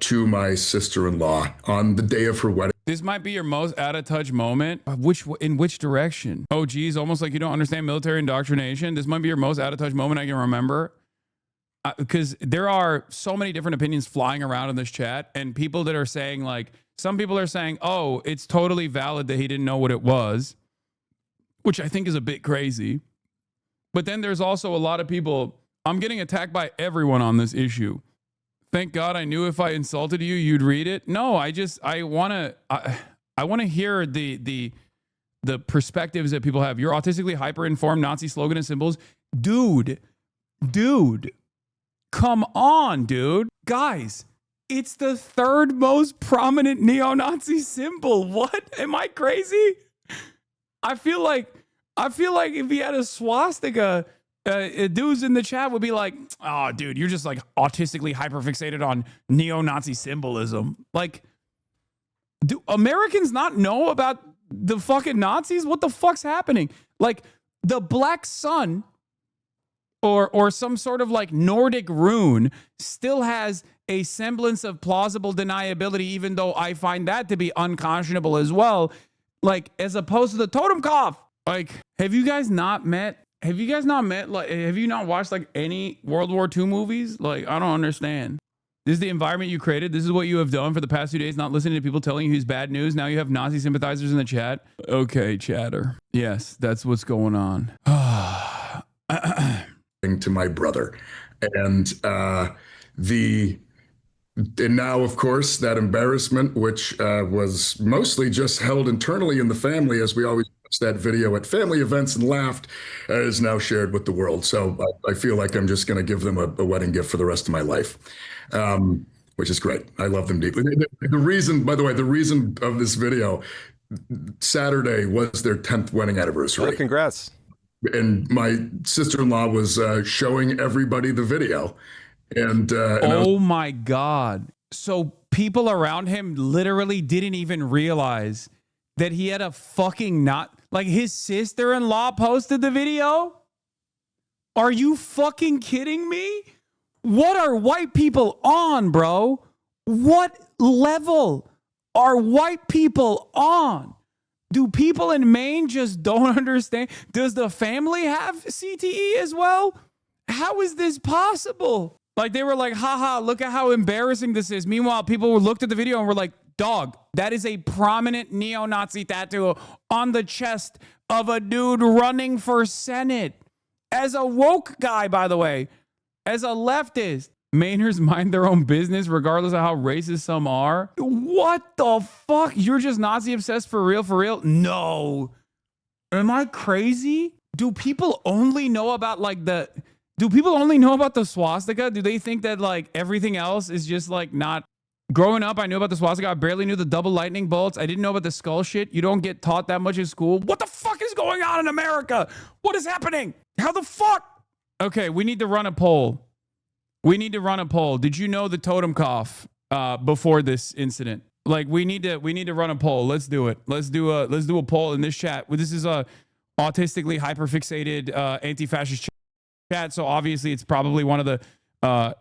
to my sister-in-law on the day of her wedding. This might be your most out of touch moment. In which direction? Oh, geez, almost like you don't understand military indoctrination. This might be your most out of touch moment I can remember. Because there are so many different opinions flying around in this chat, and people that are saying, like, some people are saying, oh, it's totally valid that he didn't know what it was, which I think is a bit crazy. But then there's also a lot of people, I'm getting attacked by everyone on this issue. Thank God I knew if I insulted you, you'd read it. No, I want to hear the perspectives that people have. You're autistically hyper-informed Nazi slogan and symbols. Dude. Come on, dude. Guys, it's the 3rd most prominent neo-Nazi symbol. What? Am I crazy? I feel like if he had a swastika, dudes in the chat would be like, oh, dude, you're just like autistically hyperfixated on neo-Nazi symbolism. Like, do Americans not know about the fucking Nazis? What the fuck's happening? Like, the black sun or some sort of like Nordic rune still has a semblance of plausible deniability, even though I find that to be unconscionable as well. Like, as opposed to the totem cloth. Like, have you guys not met? Have you not watched like any World War II movies? Like, I don't understand. This is the environment you created. This is what you have done for the past 2 days, not listening to people telling you who's bad news. Now you have Nazi sympathizers in the chat. Okay, chatter. Yes, that's what's going on. To my brother. And now, of course, that embarrassment, which was mostly just held internally in the family, as we always watch that video at family events and laughed, is now shared with the world. So I feel like I'm just going to give them a wedding gift for the rest of my life, which is great. I love them deeply. The reason, by the way, the reason of this video, Saturday was their 10th wedding anniversary. Oh, congrats. And my sister-in-law was showing everybody the video. And oh my God. So people around him literally didn't even realize that he had a fucking like his sister-in-law posted the video? Are you fucking kidding me? What are white people on, bro? What level are white people on? Do people in Maine just don't understand? Does the family have CTE as well? How is this possible? Like, they were like, haha, look at how embarrassing this is. Meanwhile, people looked at the video and were like, dog, that is a prominent neo-Nazi tattoo on the chest of a dude running for Senate. As a woke guy, by the way, as a leftist. Mainers mind their own business regardless of how racist some are. What the fuck? You're just Nazi obsessed for real? For real? No. Am I crazy? Do people only know about like the swastika? Do they think that like everything else is just like not? Growing up, I knew about the swastika. I barely knew the double lightning bolts. I didn't know about the skull shit. You don't get taught that much in school. What the fuck is going on in America? What is happening? How the fuck? Okay, we need to run a poll. Did you know the totem cough before this incident? Like, we need to run a poll. Let's do it. Let's do a poll in this chat. This is a autistically hyperfixated anti-fascist chat, so obviously it's probably one of the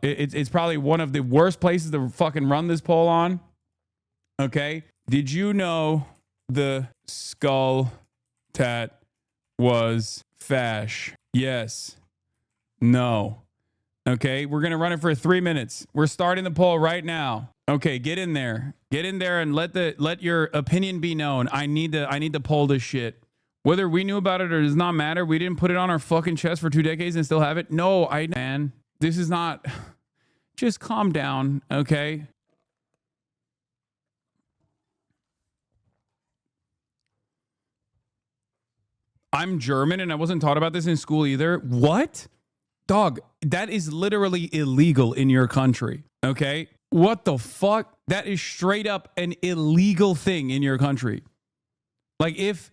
it's probably one of the worst places to fucking run this poll on. Okay? Did you know the skull tat was fash? Yes. No. Okay, we're going to run it for 3 minutes. We're starting the poll right now. Okay, get in there. Get in there and let your opinion be known. I need to poll this shit. Whether we knew about it or does not matter. We didn't put it on our fucking chest for 2 decades and still have it. No, man, this is not. Just calm down, okay? I'm German and I wasn't taught about this in school either. What? Dog, that is literally illegal in your country, okay? What the fuck? That is straight up an illegal thing in your country. Like, if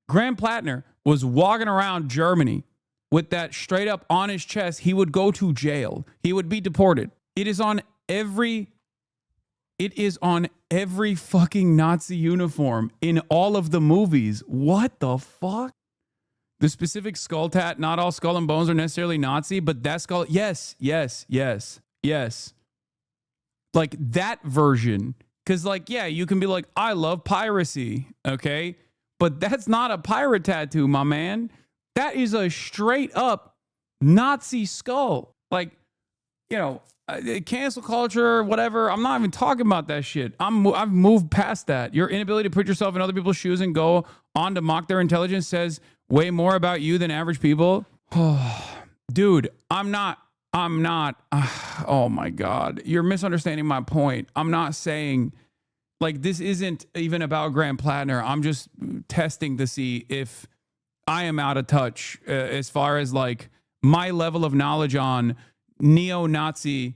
Graham Plattner was walking around Germany with that straight up on his chest, he would go to jail. He would be deported. It is on every fucking Nazi uniform in all of the movies. What the fuck? The specific skull tat, not all skull and bones are necessarily Nazi, but that skull, yes. Like that version. Because like, yeah, you can be like, I love piracy, okay? But that's not a pirate tattoo, my man. That is a straight up Nazi skull. Like, you know, cancel culture, whatever. I'm not even talking about that shit. I've moved past that. Your inability to put yourself in other people's shoes and go on to mock their intelligence says way more about you than average people. Dude, I'm not. Oh my God. You're misunderstanding my point. I'm not saying like this isn't even about Graham Plattner. I'm just testing to see if I am out of touch as far as like my level of knowledge on neo-Nazi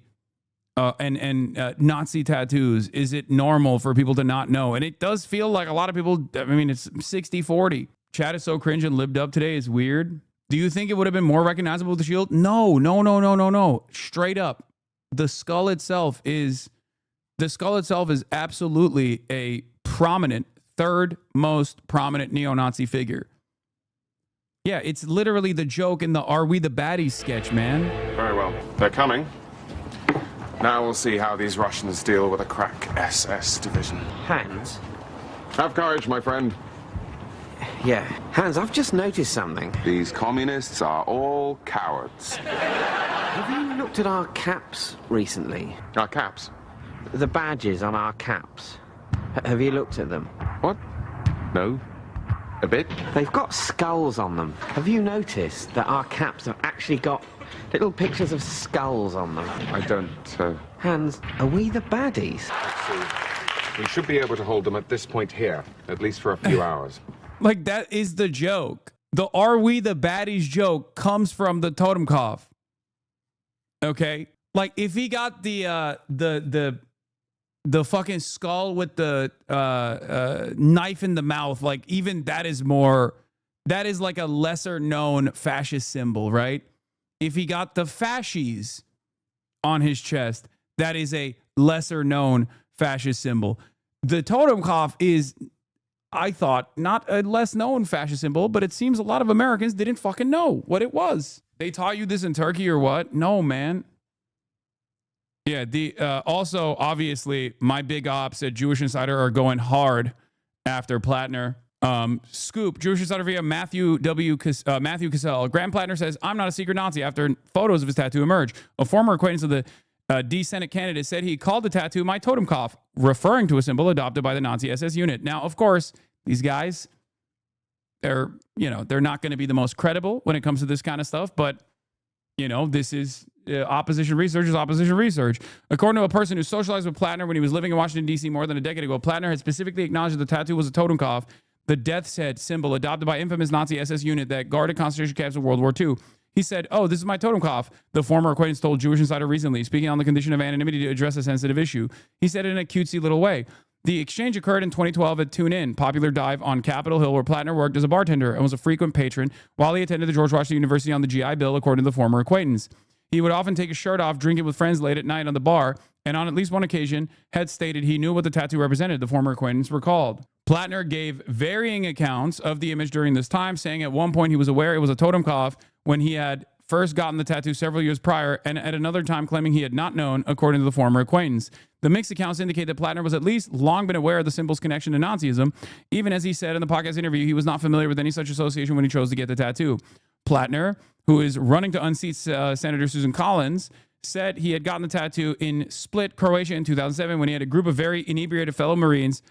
and Nazi tattoos. Is it normal for people to not know? And it does feel like a lot of people, I mean, it's 60-40. Chat is so cringe and lived up today is weird. Do you think it would have been more recognizable with the shield? No. Straight up. The skull itself is absolutely a prominent, third most prominent neo-Nazi figure. Yeah, it's literally the joke in the Are We the Baddies sketch, man. Very well. They're coming. Now we'll see how these Russians deal with a crack SS division. Hans? Have courage, my friend. Yeah. Hans, I've just noticed something. These communists are all cowards. Have you looked at our caps recently? Our caps? The badges on our caps. Have you looked at them? What? No. A bit? They've got skulls on them. Have you noticed that our caps have actually got little pictures of skulls on them? I don't, Hans, are we the baddies? We should be able to hold them at this point here, at least for a few hours. Like, that is the joke. The "are we the baddies" joke comes from the totem cough. Okay? Like, if he got the fucking skull with the knife in the mouth, like, even that is like a lesser known fascist symbol, right? If he got the fascies on his chest, that is a lesser known fascist symbol. The totem cough is, I thought, not a less known fascist symbol, but it seems a lot of Americans didn't fucking know what it was. They taught you this in Turkey or what? No, man. Yeah, also, obviously, my big ops at Jewish Insider are going hard after Plattner. Scoop, Jewish Insider via Matthew Cassell. Graham Plattner says, "I'm not a secret Nazi," after photos of his tattoo emerge. A former acquaintance of the D-Senate candidate said he called the tattoo "my totem cough," referring to a symbol adopted by the Nazi SS unit. Now, of course, these guys, they're not going to be the most credible when it comes to this kind of stuff, but, this is opposition research is opposition research. According to a person who socialized with Plattner when he was living in Washington, D.C. more than a decade ago, Plattner had specifically acknowledged that the tattoo was a totem cough, the death's head symbol adopted by infamous Nazi SS unit that guarded concentration camps in World War II. He said, "Oh, this is my totem cough," the former acquaintance told Jewish Insider recently, speaking on the condition of anonymity to address a sensitive issue. He said it in a cutesy little way. The exchange occurred in 2012 at Tune In, popular dive on Capitol Hill, where Plattner worked as a bartender and was a frequent patron while he attended the George Washington University on the GI Bill, according to the former acquaintance. He would often take his shirt off, drinking with friends late at night on the bar, and on at least one occasion had stated he knew what the tattoo represented, the former acquaintance recalled. Plattner gave varying accounts of the image during this time, saying at one point he was aware it was a totem cough when he had first gotten the tattoo several years prior, and at another time claiming he had not known, according to the former acquaintance. The mixed accounts indicate that Plattner was at least long been aware of the symbol's connection to Nazism. Even as he said in the podcast interview, he was not familiar with any such association when he chose to get the tattoo. Plattner, who is running to unseat Senator Susan Collins, said he had gotten the tattoo in Split, Croatia in 2007 when he had a group of very inebriated fellow Marines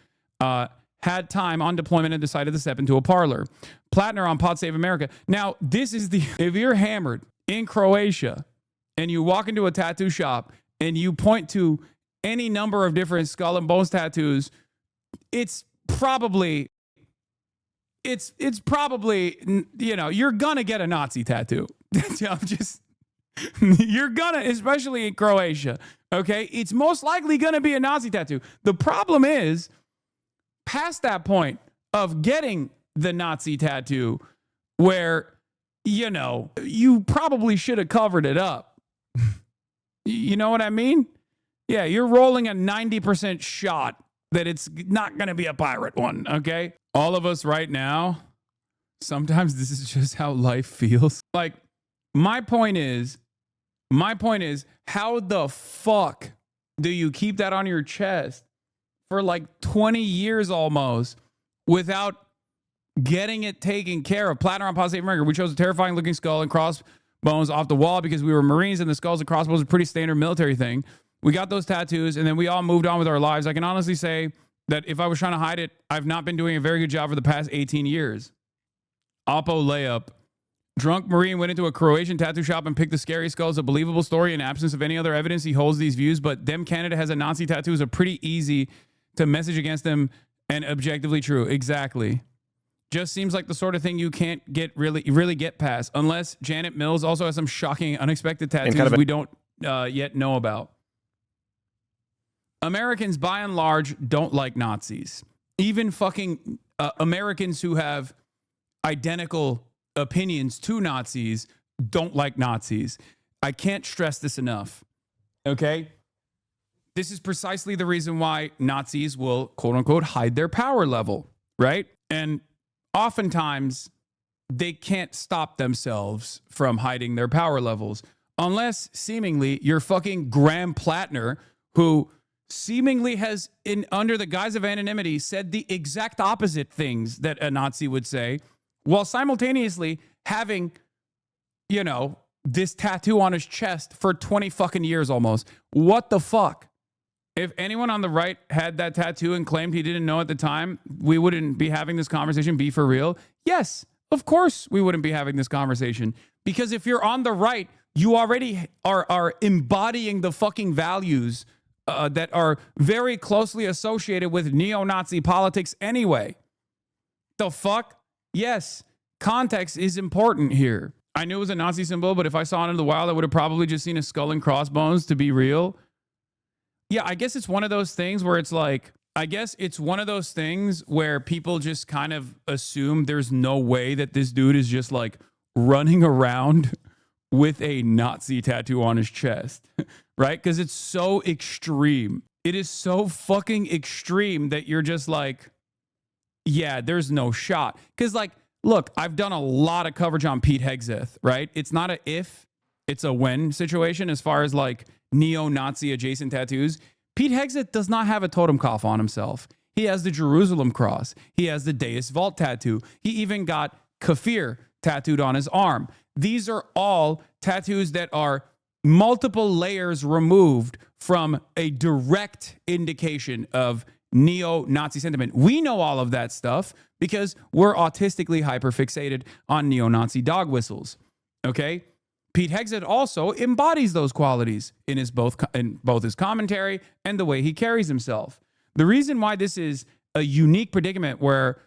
had time on deployment and decided to step into a parlor. Plattner on Pod Save America. Now, this is if you're hammered in Croatia and you walk into a tattoo shop and you point to any number of different skull and bones tattoos, it's probably, you're gonna get a Nazi tattoo. You're gonna, especially in Croatia, okay? It's most likely gonna be a Nazi tattoo. The problem is, past that point of getting the Nazi tattoo, where, you probably should have covered it up. You know what I mean? Yeah, you're rolling a 90% shot that it's not going to be a pirate one, okay? All of us right now, sometimes this is just how life feels. Like, my point is, how the fuck do you keep that on your chest for like 20 years almost without getting it taken care of? Plattner on Pod Save America. We chose a terrifying looking skull and crossbones off the wall because we were Marines and the skulls and crossbones are a pretty standard military thing. We got those tattoos and then we all moved on with our lives. I can honestly say that if I was trying to hide it, I've not been doing a very good job for the past 18 years. Oppo layup. Drunk Marine went into a Croatian tattoo shop and picked the scary skull as a believable story in absence of any other evidence. He holds these views, but them Canada has a Nazi tattoo is a pretty easy to message against them and objectively true. Exactly. Just seems like the sort of thing you can't really get past unless Janet Mills also has some shocking, unexpected tattoos we don't yet know about. Americans, by and large, don't like Nazis. Even fucking Americans who have identical opinions to Nazis don't like Nazis. I can't stress this enough. Okay? This is precisely the reason why Nazis will, quote unquote, hide their power level, right? And oftentimes, they can't stop themselves from hiding their power levels unless, seemingly, you're fucking Graham Plattner, who seemingly has, under the guise of anonymity, said the exact opposite things that a Nazi would say, while simultaneously having, this tattoo on his chest for 20 fucking years almost. What the fuck? If anyone on the right had that tattoo and claimed he didn't know at the time, we wouldn't be having this conversation. Be for real? Yes, of course we wouldn't be having this conversation. Because if you're on the right, you already are embodying the fucking values that are very closely associated with neo-Nazi politics anyway. The fuck? Yes, context is important here. I knew it was a Nazi symbol, but if I saw it in the wild, I would have probably just seen a skull and crossbones, to be real. Yeah, I guess it's one of those things where it's like, people just kind of assume there's no way that this dude is just like running around with a Nazi tattoo on his chest, right? Because it's so extreme. It is so fucking extreme that you're just like, yeah, there's no shot. Because like, look, I've done a lot of coverage on Pete Hegseth, right? It's not a if, it's a when situation as far as like neo-Nazi adjacent tattoos. Pete Hegseth does not have a totenkopf on himself. He has the Jerusalem cross. He has the Deus Vult tattoo. He even got Kafir tattooed on his arm. These are all tattoos that are multiple layers removed from a direct indication of neo-Nazi sentiment. We know all of that stuff because we're autistically hyperfixated on neo-Nazi dog whistles. Okay? Pete Hegseth also embodies those qualities in both his commentary and the way he carries himself. The reason why this is a unique predicament where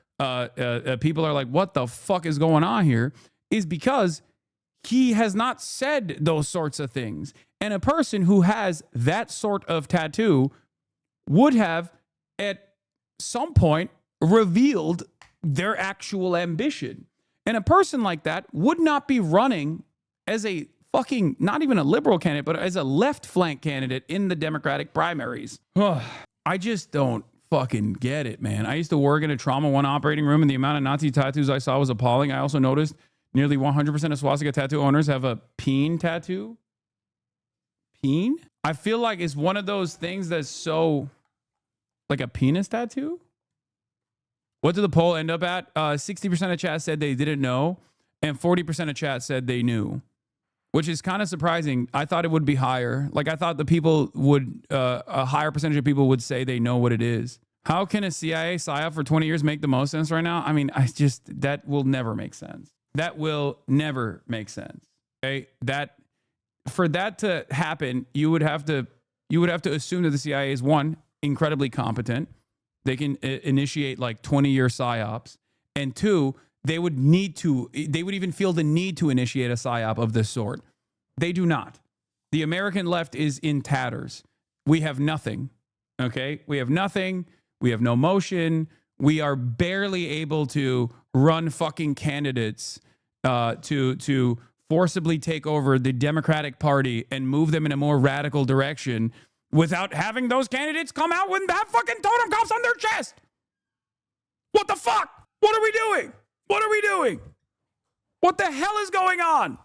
people are like, what the fuck is going on here, is because he has not said those sorts of things. And a person who has that sort of tattoo would have at some point revealed their actual ambition. And a person like that would not be running as a fucking, not even a liberal candidate, but as a left flank candidate in the Democratic primaries. I just don't fucking get it, man. I used to work in a Trauma 1 operating room, and the amount of Nazi tattoos I saw was appalling. I also noticed nearly 100% of swastika tattoo owners have a peen tattoo. Peen? I feel like it's one of those things that's so... like a penis tattoo? What did the poll end up at? 60% of chat said they didn't know, and 40% of chat said they knew, which is kind of surprising. I thought it would be higher. Like, I thought the people would, a higher percentage of people would say they know what it is. How can a CIA psyop for 20 years make the most sense right now? I mean, that will never make sense. That will never make sense. Okay? For that to happen, you would have to assume that the CIA is, one, incredibly competent. They can initiate like 20-year psyops. And two, they would even feel the need to initiate a psyop of this sort. They do not. The American left is in tatters. We have nothing. Okay? We have nothing. We have no motion. We are barely able to run fucking candidates to forcibly take over the Democratic Party and move them in a more radical direction without having those candidates come out with that fucking totem cops on their chest. What the fuck? What are we doing? What are we doing? What the hell is going on?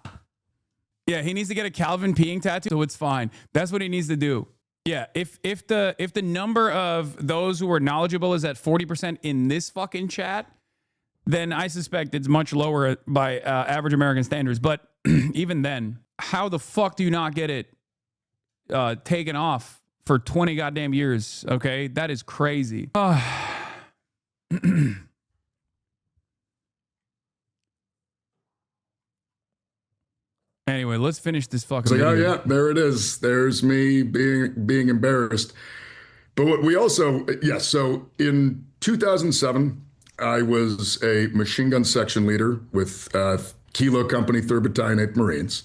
Yeah, he needs to get a Calvin peeing tattoo, so it's fine. That's what he needs to do. Yeah, if the number of those who are knowledgeable is at 40% in this fucking chat, then I suspect it's much lower by average American standards. But even then, how the fuck do you not get it taken off for 20 goddamn years? Okay, that is crazy. Anyway, let's finish this fucking video. Like, oh yeah, there it is. There's me being embarrassed. But what we also, so in 2007, I was a machine gun section leader with Kilo Company, 3rd Battalion, 8th Marines.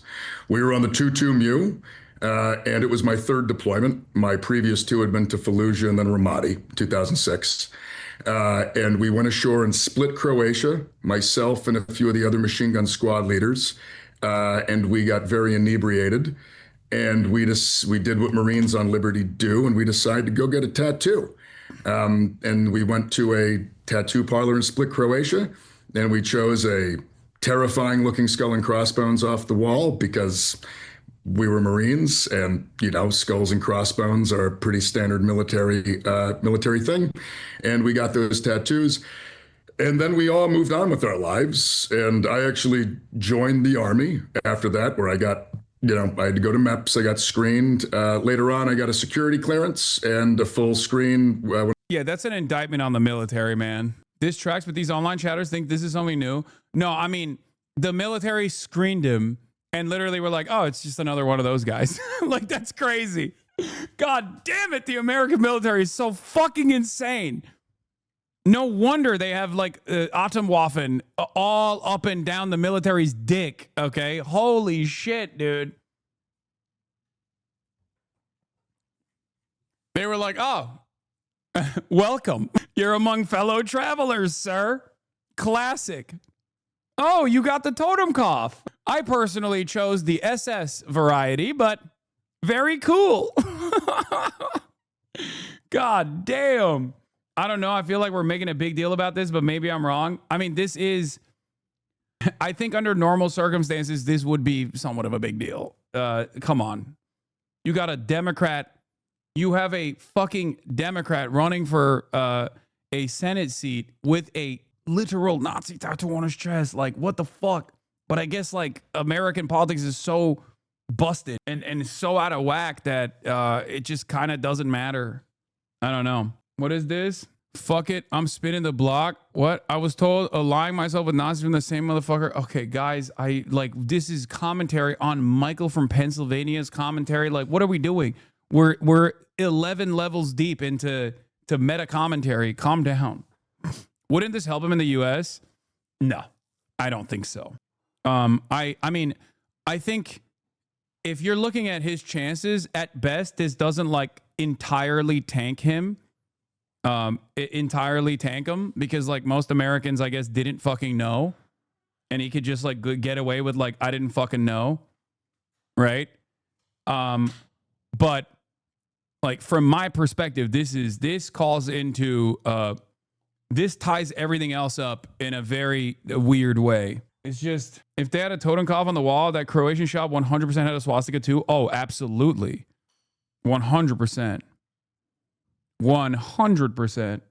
We were on the 2-2 Mu, and it was my 3rd deployment. My previous 2 had been to Fallujah and then Ramadi, 2006. And we went ashore in Split, Croatia, myself and a few of the other machine gun squad leaders. And we got very inebriated, and we did what Marines on liberty do, and we decided to go get a tattoo. And we went to a tattoo parlor in Split, Croatia, and we chose a terrifying looking skull and crossbones off the wall because we were Marines, and skulls and crossbones are a pretty standard military thing, and we got those tattoos. And then we all moved on with our lives. And I actually joined the Army after that, where I got, I had to go to MEPS. I got screened. Later on, I got a security clearance and a full screen. Yeah, that's an indictment on the military, man. This tracks, but these online chatters think this is something new. No, I mean, the military screened him and literally were like, oh, it's just another one of those guys. Like, that's crazy. God damn it. The American military is so fucking insane. No wonder they have like Atomwaffen all up and down the military's dick. Okay. Holy shit, dude. They were like, oh, welcome. You're among fellow travelers, sir. Classic. Oh, you got the totem cough. I personally chose the SS variety, but very cool. God damn. I don't know. I feel like we're making a big deal about this, but maybe I'm wrong. I mean, I think under normal circumstances, this would be somewhat of a big deal. Come on. You got a Democrat. You have a fucking Democrat running for a Senate seat with a literal Nazi tattoo on his chest. Like, what the fuck? But I guess like American politics is so busted and so out of whack that it just kind of doesn't matter. I don't know. What is this? Fuck it. I'm spinning the block. What? I was told aligning myself with Nazis from the same motherfucker. Okay, guys, this is commentary on Michael from Pennsylvania's commentary. Like, what are we doing? We're 11 levels deep into meta commentary. Calm down. Wouldn't this help him in the US? No, I don't think so. I mean, I think if you're looking at his chances, at best, this doesn't like entirely tank him. Entirely tank him, because like most Americans, I guess, didn't fucking know, and he could just like get away with like, I didn't fucking know, right? But like from my perspective, this calls into this ties everything else up in a very weird way. It's just, if they had a totem cough on the wall, that Croatian shop 100% had a swastika too. Oh, absolutely, 100%. 100%.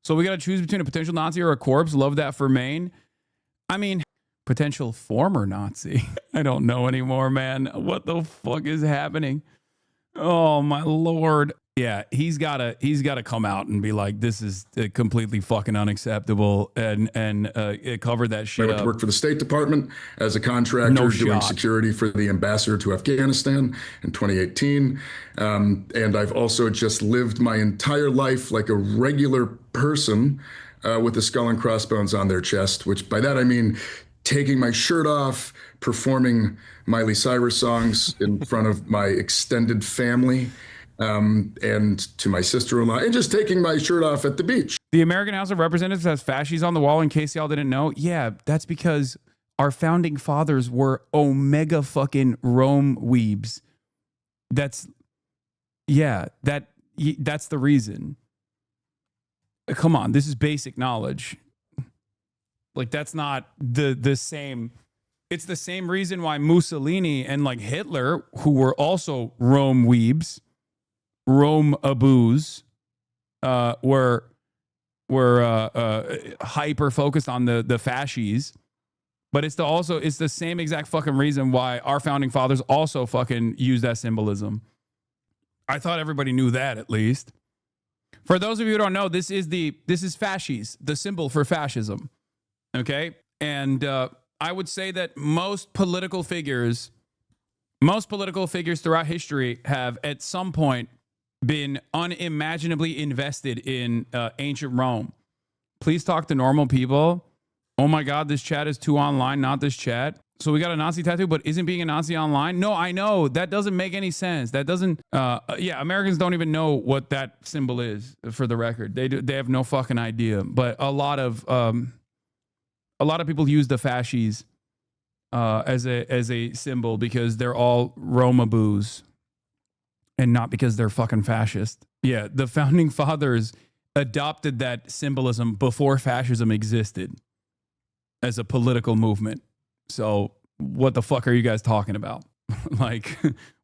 So we got to choose between a potential Nazi or a corpse. Love that for Maine. I mean, potential former Nazi. I don't know anymore, man. What the fuck is happening? Oh my Lord. Yeah, he's gotta come out and be like, this is completely fucking unacceptable, and cover that shit I went up. to work for the State Department as a contractor, doing security for the ambassador to Afghanistan in 2018. And I've also just lived my entire life like a regular person with the skull and crossbones on their chest, which by that I mean taking my shirt off, performing Miley Cyrus songs in front of my extended family. And to my sister-in-law, and just taking my shirt off at the beach. The American House of Representatives has fascies on the wall, in case y'all didn't know. Yeah, that's because our founding fathers were omega fucking Rome weebs. That's the reason. Come on, this is basic knowledge. Like, that's not the same. It's the same reason why Mussolini and like Hitler, who were also Rome weebs, Rome aboos, were hyper focused on the fascies, but it's the same exact fucking reason why our founding fathers also fucking use that symbolism. I thought everybody knew that, at least. For those of you who don't know, this is fascies, the symbol for fascism. Okay, and I would say that most political figures throughout history have at some point been unimaginably invested in ancient Rome. Please talk to normal people. Oh my God, this chat is too online, not this chat. So we got a Nazi tattoo, but isn't being a Nazi online? No, I know. That doesn't make any sense. That doesn't, Americans don't even know what that symbol is, for the record. They have no fucking idea. But a lot of people use the fascies as a symbol because they're all Romaboos. And not because they're fucking fascist. Yeah, the founding fathers adopted that symbolism before fascism existed as a political movement. So what the fuck are you guys talking about? Like,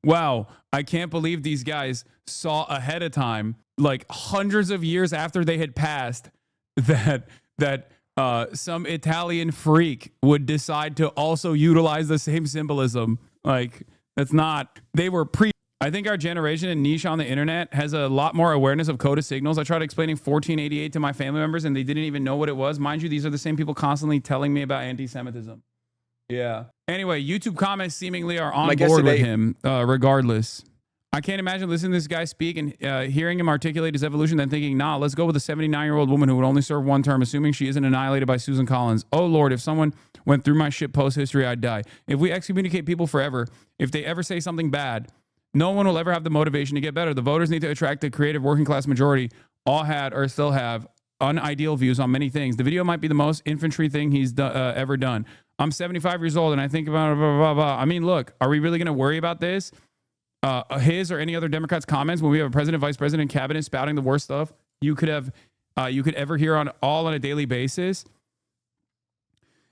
wow, I can't believe these guys saw ahead of time, like hundreds of years after they had passed, that some Italian freak would decide to also utilize the same symbolism. Like, that's not, they were I think our generation and niche on the internet has a lot more awareness of coded signals. I tried explaining 1488 to my family members and they didn't even know what it was. Mind you, these are the same people constantly telling me about anti-Semitism. Yeah. Anyway, YouTube comments seemingly are on board with him, regardless. I can't imagine listening to this guy speak and hearing him articulate his evolution, then thinking, nah, let's go with a 79-year-old woman who would only serve one term, assuming she isn't annihilated by Susan Collins. Oh, Lord, if someone went through my shit post-history, I'd die. If we excommunicate people forever, if they ever say something bad, no one will ever have the motivation to get better. The voters need to attract the creative working-class majority. All had or still have unideal views on many things. The video might be the most infantry thing he's ever done. I'm 75 years old and I think about blah, blah, blah, blah. I mean, look, are we really going to worry about this? His or any other Democrats' comments when we have a president, vice president, cabinet spouting the worst stuff you could ever hear on a daily basis.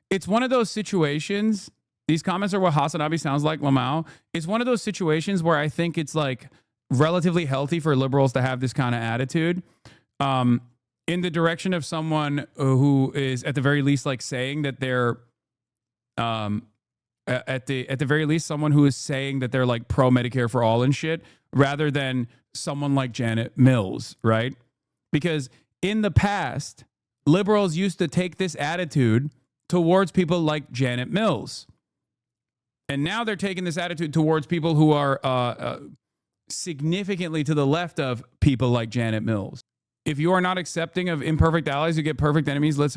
It's one of those situations. These comments are what HasanAbi sounds like, Lamau. It's one of those situations where I think it's like relatively healthy for liberals to have this kind of attitude. In the direction of someone who is at the very least like saying that they're at the very least someone who is saying that they're like pro Medicare for all and shit, rather than someone like Janet Mills, right? Because in the past, liberals used to take this attitude towards people like Janet Mills. And now they're taking this attitude towards people who are significantly to the left of people like Janet Mills. If you are not accepting of imperfect allies, you get perfect enemies. Let's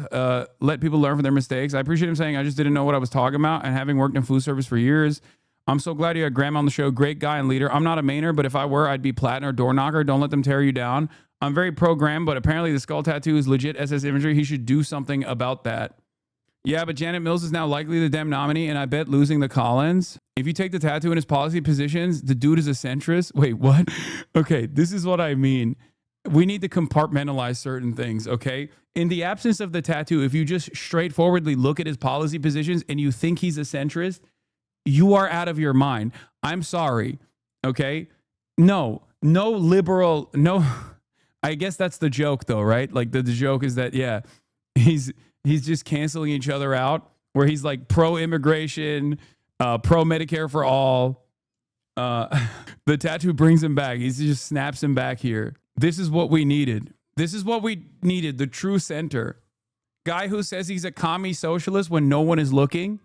let people learn from their mistakes. I appreciate him saying, I just didn't know what I was talking about. And having worked in food service for years, I'm so glad you had Graham on the show. Great guy and leader. I'm not a Mainer, but if I were, I'd be Plattner, door knocker. Don't let them tear you down. I'm very pro-Graham, but apparently the skull tattoo is legit SS imagery. He should do something about that. Yeah, but Janet Mills is now likely the Dem nominee, and I bet losing the Collins. If you take the tattoo in his policy positions, the dude is a centrist. Wait, what? Okay, this is what I mean. We need to compartmentalize certain things, okay? In the absence of the tattoo, if you just straightforwardly look at his policy positions and you think he's a centrist, you are out of your mind. I'm sorry, okay? No liberal, no. I guess that's the joke though, right? Like the joke is that, yeah, he's just canceling each other out, where he's like pro-immigration, pro-Medicare for all. The tattoo brings him back. He just snaps him back here. This is what we needed. This is what we needed. The true center. Guy who says he's a commie socialist when no one is looking.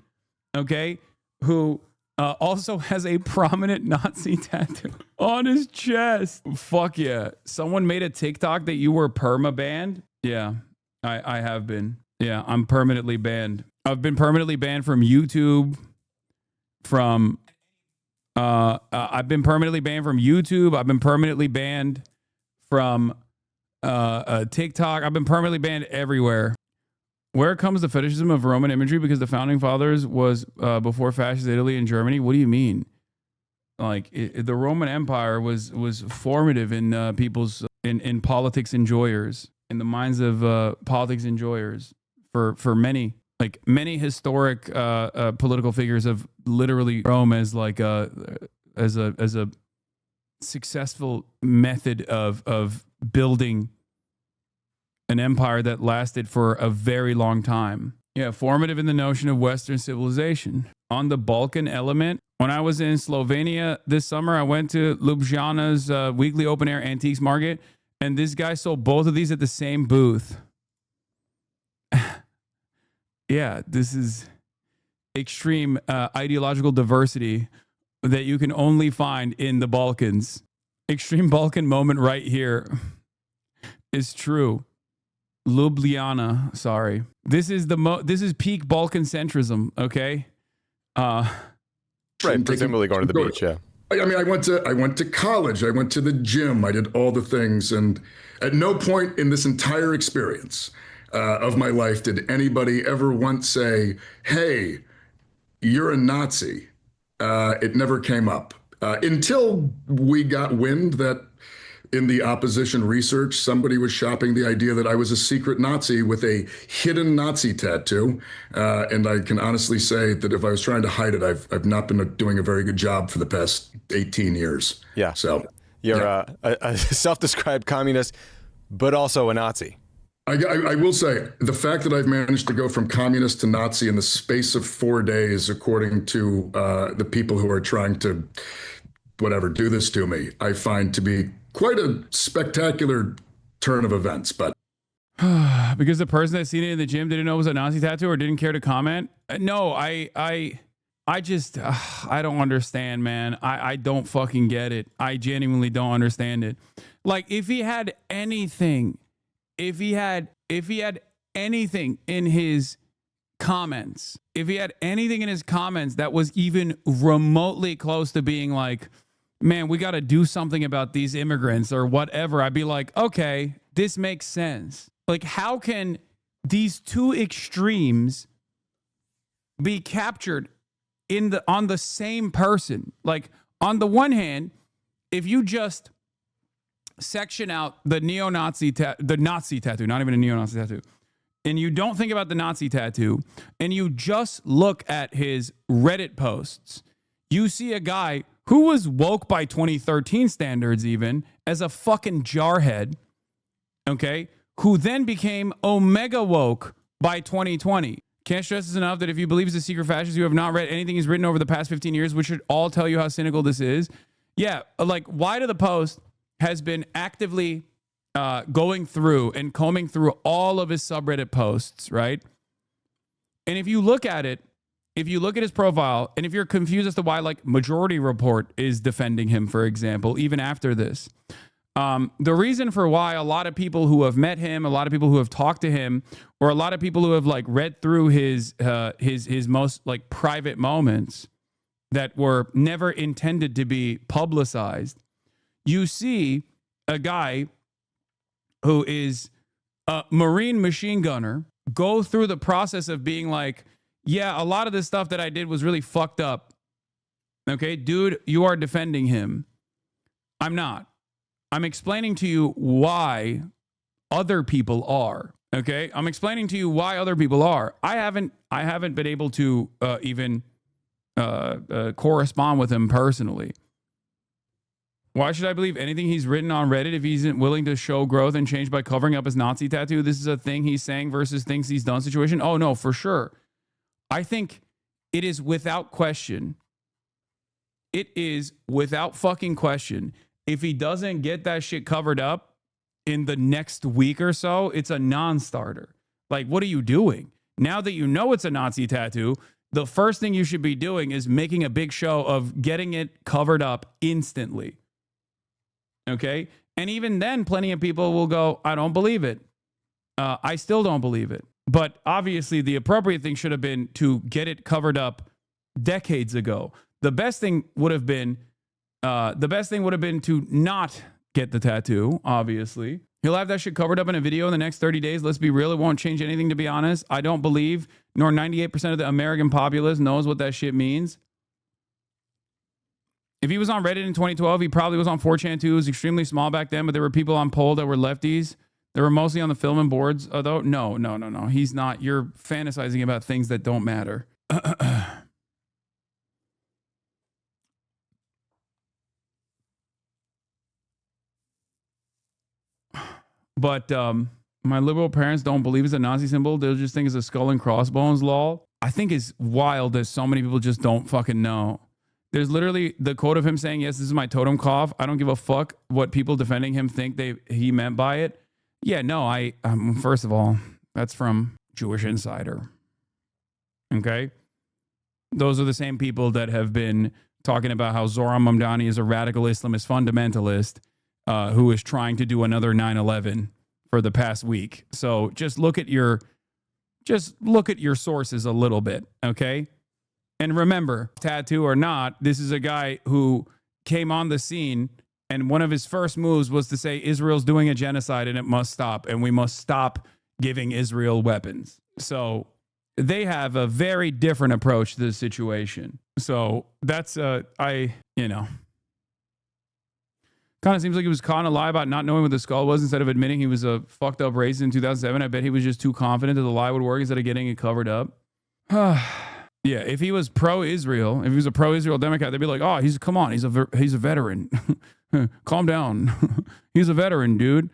Okay. Who also has a prominent Nazi tattoo on his chest. Fuck yeah. Someone made a TikTok that you were perma-banned. Yeah, I have been. Yeah, I'm permanently banned. I've been permanently banned from YouTube, I've been permanently banned from YouTube. I've been permanently banned from TikTok. I've been permanently banned everywhere. Where comes the fetishism of Roman imagery? Because the founding fathers was before fascist Italy and Germany. What do you mean? Like the Roman Empire was formative in people's in politics enjoyers, in the minds of politics enjoyers for many. Like many historic political figures have literally Rome as like as a successful method of building an empire that lasted for a very long time. Yeah, formative in the notion of Western civilization. On the Balkan element, when I was in Slovenia this summer, I went to Ljubljana's weekly open air antiques market, and this guy sold both of these at the same booth. Yeah, this is extreme ideological diversity that you can only find in the Balkans. Extreme Balkan moment right here is true. Ljubljana, sorry. This is peak Balkan centrism, okay? Right, presumably going to the beach, yeah. I mean, I went to college. I went to the gym. I did all the things. And at no point in this entire experience of my life did anybody ever once say, hey, you're a Nazi. It never came up until we got wind that in the opposition research, somebody was shopping the idea that I was a secret Nazi with a hidden Nazi tattoo. And I can honestly say that if I was trying to hide it, I've not been doing a very good job for the past 18 years. Yeah. So you're a self-described communist, but also a Nazi. I will say the fact that I've managed to go from communist to Nazi in the space of 4 days, according to the people who are trying to do this to me, I find to be quite a spectacular turn of events. But because the person that seen it in the gym didn't know it was a Nazi tattoo or didn't care to comment. No, I just I don't understand, man. I don't fucking get it. I genuinely don't understand it. Like, if he had anything, if he had anything in his comments, that was even remotely close to being like, man, we got to do something about these immigrants or whatever, I'd be like, okay, this makes sense. Like, how can these two extremes be captured on the same person? Like, on the one hand, if you just section out the Nazi tattoo, not even a neo-Nazi tattoo, and you don't think about the Nazi tattoo, and you just look at his Reddit posts, you see a guy who was woke by 2013 standards even as a fucking jarhead, okay, who then became omega woke by 2020. Can't stress this enough that if you believe he's a secret fascist, you have not read anything he's written over the past 15 years, which should all tell you how cynical this is. Yeah, like, Why Do the Post has been actively going through and combing through all of his subreddit posts, right? And if you look at it, if you look at his profile, and if you're confused as to why, like, Majority Report is defending him, for example, even after this, the reason for why a lot of people who have met him, a lot of people who have talked to him, or a lot of people who have, like, read through his most, like, private moments that were never intended to be publicized, you see a guy who is a Marine machine gunner go through the process of being like, yeah, a lot of this stuff that I did was really fucked up. Okay, dude, you are defending him. I'm not. I'm explaining to you why other people are. Okay, I'm explaining to you why other people are. I haven't been able to even correspond with him personally. Why should I believe anything he's written on Reddit if he isn't willing to show growth and change by covering up his Nazi tattoo? This is a thing he's saying versus things he's done situation. Oh, no, for sure. I think it is without question. It is without fucking question. If he doesn't get that shit covered up in the next week or so, it's a non-starter. Like, what are you doing? Now that you know it's a Nazi tattoo, the first thing you should be doing is making a big show of getting it covered up instantly. Okay? And even then, plenty of people will go, I don't believe it. I still don't believe it. But obviously, the appropriate thing should have been to get it covered up decades ago. The best thing would have been to not get the tattoo, obviously. He'll have that shit covered up in a video in the next 30 days. Let's be real. It won't change anything, to be honest. I don't believe, nor 98% of the American populace knows what that shit means. If he was on Reddit in 2012, he probably was on 4chan too. It was extremely small back then, but there were people on Poll that were lefties. They were mostly on the filming boards, though. No. He's not. You're fantasizing about things that don't matter. But my liberal parents don't believe it's a Nazi symbol. They'll just think it's a skull and crossbones lol. I think it's wild that so many people just don't fucking know. There's literally the quote of him saying, yes, this is my totem cough. I don't give a fuck what people defending him think he meant by it. Yeah, no, first of all, that's from Jewish Insider. Okay? Those are the same people that have been talking about how Zohran Mamdani is a radical Islamist fundamentalist who is trying to do another 9/11 for the past week. So just look at your sources a little bit, okay? And remember, tattoo or not, this is a guy who came on the scene and one of his first moves was to say Israel's doing a genocide and it must stop, and we must stop giving Israel weapons. So they have a very different approach to the situation. So that's Kind of seems like he was caught in a lie about not knowing what the skull was instead of admitting he was a fucked up racist in 2007. I bet he was just too confident that the lie would work instead of getting it covered up. Yeah, if he was pro-Israel, if he was a pro-Israel Democrat, they'd be like, oh, he's a veteran. Calm down. He's a veteran, dude.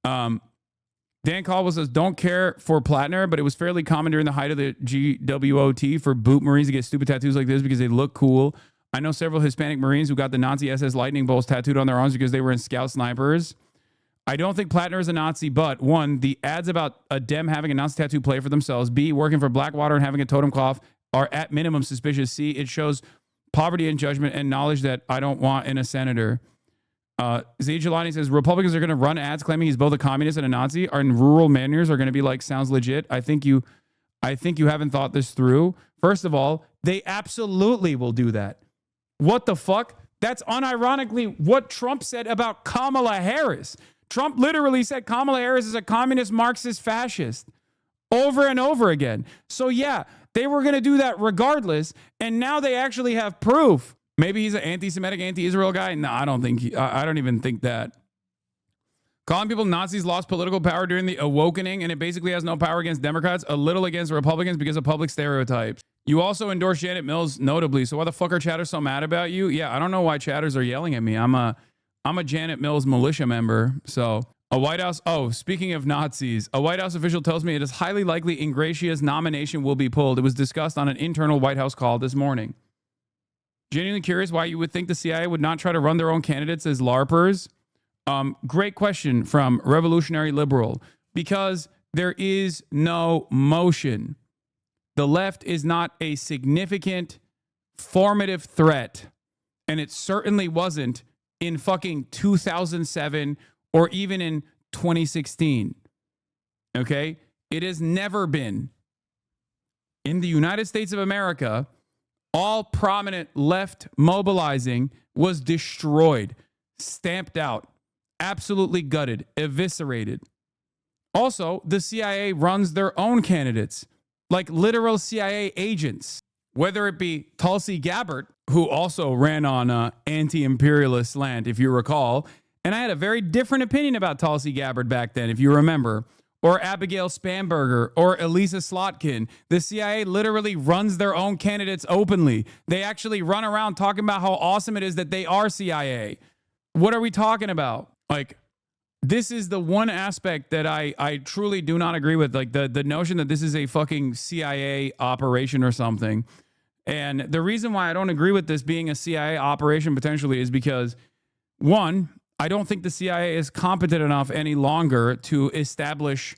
Dan Caldwell says, don't care for Plattner, but it was fairly common during the height of the GWOT for boot Marines to get stupid tattoos like this because they look cool. I know several Hispanic Marines who got the Nazi SS lightning bolts tattooed on their arms because they were in Scout Snipers. I don't think Plattner is a Nazi, but one, the ads about a Dem having a Nazi tattoo play for themselves. B, working for Blackwater and having a totem cloth are at minimum suspicious. C, it shows poverty and judgment and knowledge that I don't want in a senator. Z Jelani says Republicans are going to run ads claiming he's both a communist and a Nazi. And rural manners are going to be like, sounds legit. I think you haven't thought this through. First of all, they absolutely will do that. What the fuck? That's unironically what Trump said about Kamala Harris. Trump literally said Kamala Harris is a communist, Marxist, fascist over and over again. So yeah, they were going to do that regardless. And now they actually have proof. Maybe he's an anti-Semitic, anti-Israel guy. No, I don't think I don't even think that. Calling people Nazis lost political power during the awakening, and it basically has no power against Democrats, a little against Republicans because of public stereotypes. You also endorse Janet Mills, notably. So why the fuck are chatters so mad about you? Yeah, I don't know why chatters are yelling at me. I'm a Janet Mills militia member. So a White House. Oh, speaking of Nazis, a White House official tells me it is highly likely Ingratia's nomination will be pulled. It was discussed on an internal White House call this morning. Genuinely curious why you would think the CIA would not try to run their own candidates as LARPers. Great question from Revolutionary Liberal. Because there is no motion. The left is not a significant formative threat. And it certainly wasn't in fucking 2007 or even in 2016. Okay? It has never been. In the United States of America, all prominent left mobilizing was destroyed, stamped out, absolutely gutted, eviscerated. Also, the CIA runs their own candidates, like literal CIA agents, whether it be Tulsi Gabbard, who also ran on anti-imperialist slant, if you recall. And I had a very different opinion about Tulsi Gabbard back then, if you remember. Or Abigail Spanberger, or Elisa Slotkin. The CIA literally runs their own candidates openly. They actually run around talking about how awesome it is that they are CIA. What are we talking about? Like, this is the one aspect that I truly do not agree with. Like, the notion that this is a fucking CIA operation or something. And the reason why I don't agree with this being a CIA operation potentially is because, one, I don't think the CIA is competent enough any longer to establish,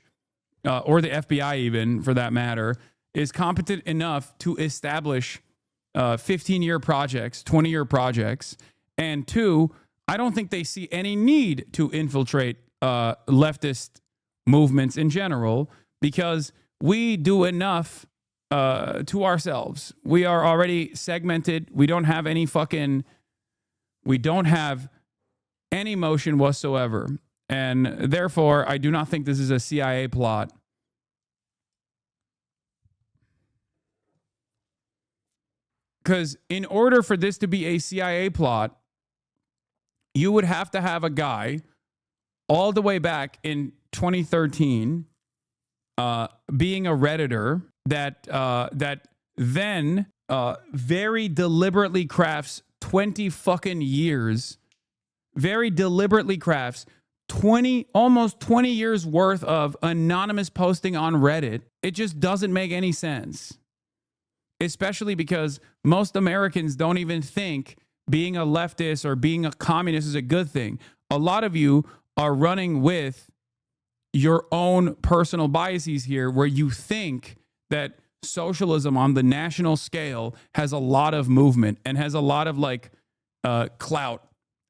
or the FBI even for that matter, is competent enough to establish 15-year projects, 20-year projects. And two, I don't think they see any need to infiltrate leftist movements in general because we do enough to ourselves. We are already segmented. We don't have any motion whatsoever. And therefore, I do not think this is a CIA plot. Because in order for this to be a CIA plot, you would have to have a guy all the way back in 2013 being a Redditor that then very deliberately crafts 20 fucking years, very deliberately crafts almost 20 years worth of anonymous posting on Reddit. It just doesn't make any sense. Especially because most Americans don't even think being a leftist or being a communist is a good thing. A lot of you are running with your own personal biases here where you think that socialism on the national scale has a lot of movement and has a lot of clout.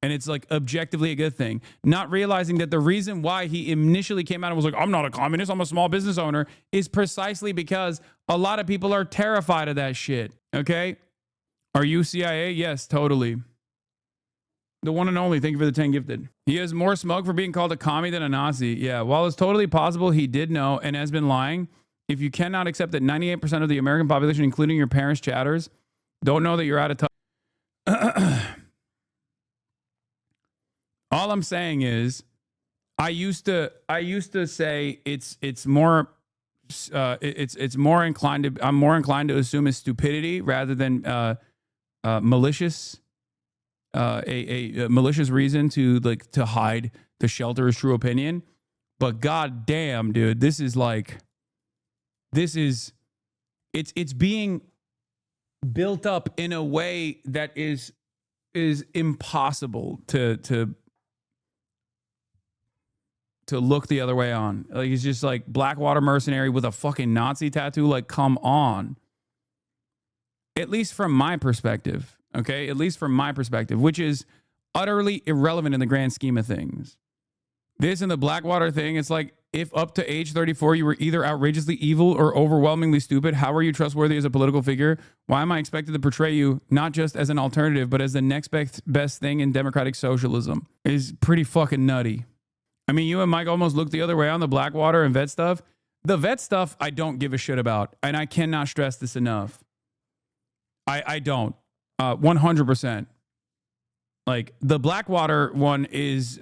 And it's like objectively a good thing. Not realizing that the reason why he initially came out and was like, I'm not a communist, I'm a small business owner, is precisely because a lot of people are terrified of that shit. Okay? Are you CIA? Yes, totally. The one and only. Thank you for the 10 gifted. He has more smoke for being called a commie than a Nazi. Yeah, while it's totally possible he did know and has been lying, if you cannot accept that 98% of the American population, including your parents' chatters, don't know that you're out of touch. All I'm saying is, I used to say it's more inclined to, I'm more inclined to assume it's stupidity rather than malicious, a malicious reason to hide, to shelter his true opinion. But god damn, dude, it's being built up in a way that is impossible to look the other way on. Like, it's just like Blackwater mercenary with a fucking Nazi tattoo. Like, come on. At least from my perspective, okay? At least from my perspective, which is utterly irrelevant in the grand scheme of things. This and the Blackwater thing, it's like, if up to age 34 you were either outrageously evil or overwhelmingly stupid, how are you trustworthy as a political figure? Why am I expected to portray you not just as an alternative, but as the next best thing in democratic socialism? Is pretty fucking nutty. I mean, you and Mike almost looked the other way on the Blackwater and vet stuff. The vet stuff, I don't give a shit about. And I cannot stress this enough. I don't. 100%. Like, the Blackwater one is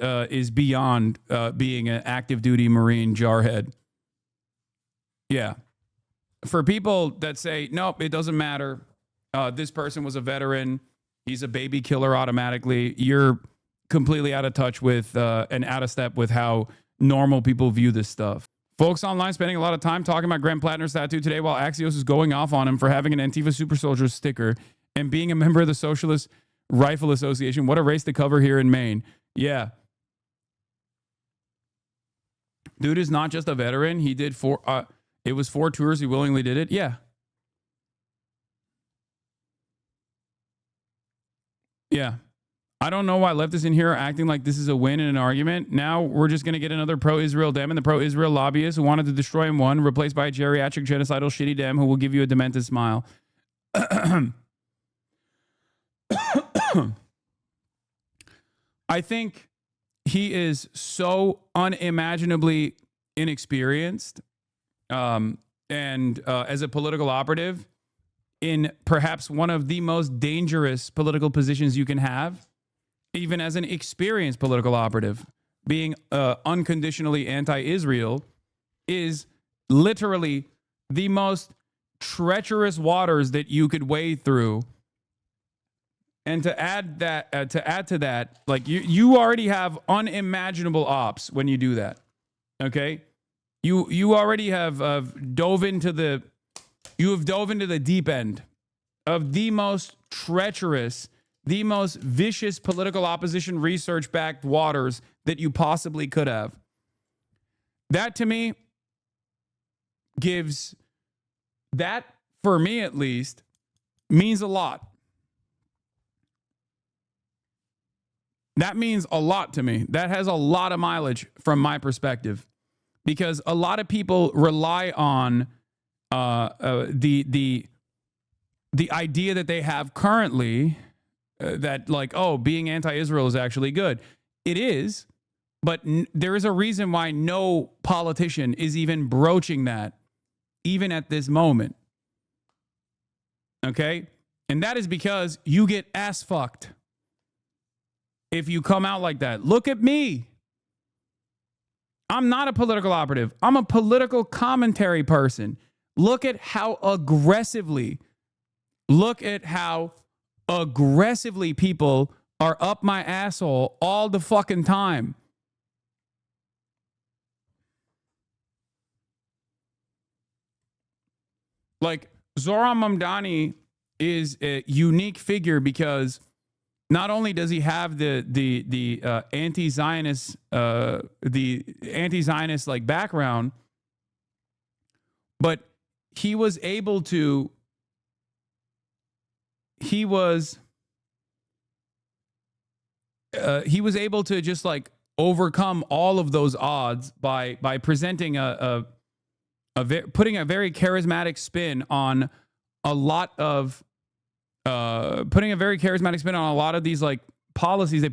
beyond being an active duty Marine jarhead. Yeah. For people that say, nope, it doesn't matter. This person was a veteran. He's a baby killer automatically. You're completely out of touch with and out of step with how normal people view this stuff. Folks online spending a lot of time talking about Graham Plattner's tattoo today while Axios is going off on him for having an Antifa Super Soldier sticker and being a member of the Socialist Rifle Association. What a race to cover here in Maine. Yeah. Dude is not just a veteran. He did it was 4 tours. He willingly did it. Yeah. Yeah. I don't know why leftists in here are acting like this is a win in an argument. Now we're just going to get another pro-Israel dem and the pro-Israel lobbyists who wanted to destroy him one, replaced by a geriatric genocidal shitty dem who will give you a demented smile. I think he is so unimaginably inexperienced and as a political operative in perhaps one of the most dangerous political positions you can have, even as an experienced political operative. Being unconditionally anti-Israel is literally the most treacherous waters that you could wade through. And to add to that, like you already have unimaginable ops when you do that. Okay, you already have dove into the deep end of the most treacherous, the most vicious political opposition research-backed waters that you possibly could have. That to me gives, that for me at least, means a lot. That means a lot to me. That has a lot of mileage from my perspective, because a lot of people rely on the idea that they have currently that, like, oh, being anti-Israel is actually good. It is, but there is a reason why no politician is even broaching that, even at this moment. Okay? And that is because you get ass fucked if you come out like that. Look at me. I'm not a political operative. I'm a political commentary person. Look at how aggressively people are up my asshole all the fucking time. Like, Zohran Mamdani is a unique figure because not only does he have the anti-Zionist like background, but he was able to just like overcome all of those odds by presenting putting a very charismatic spin on a lot of these like policies that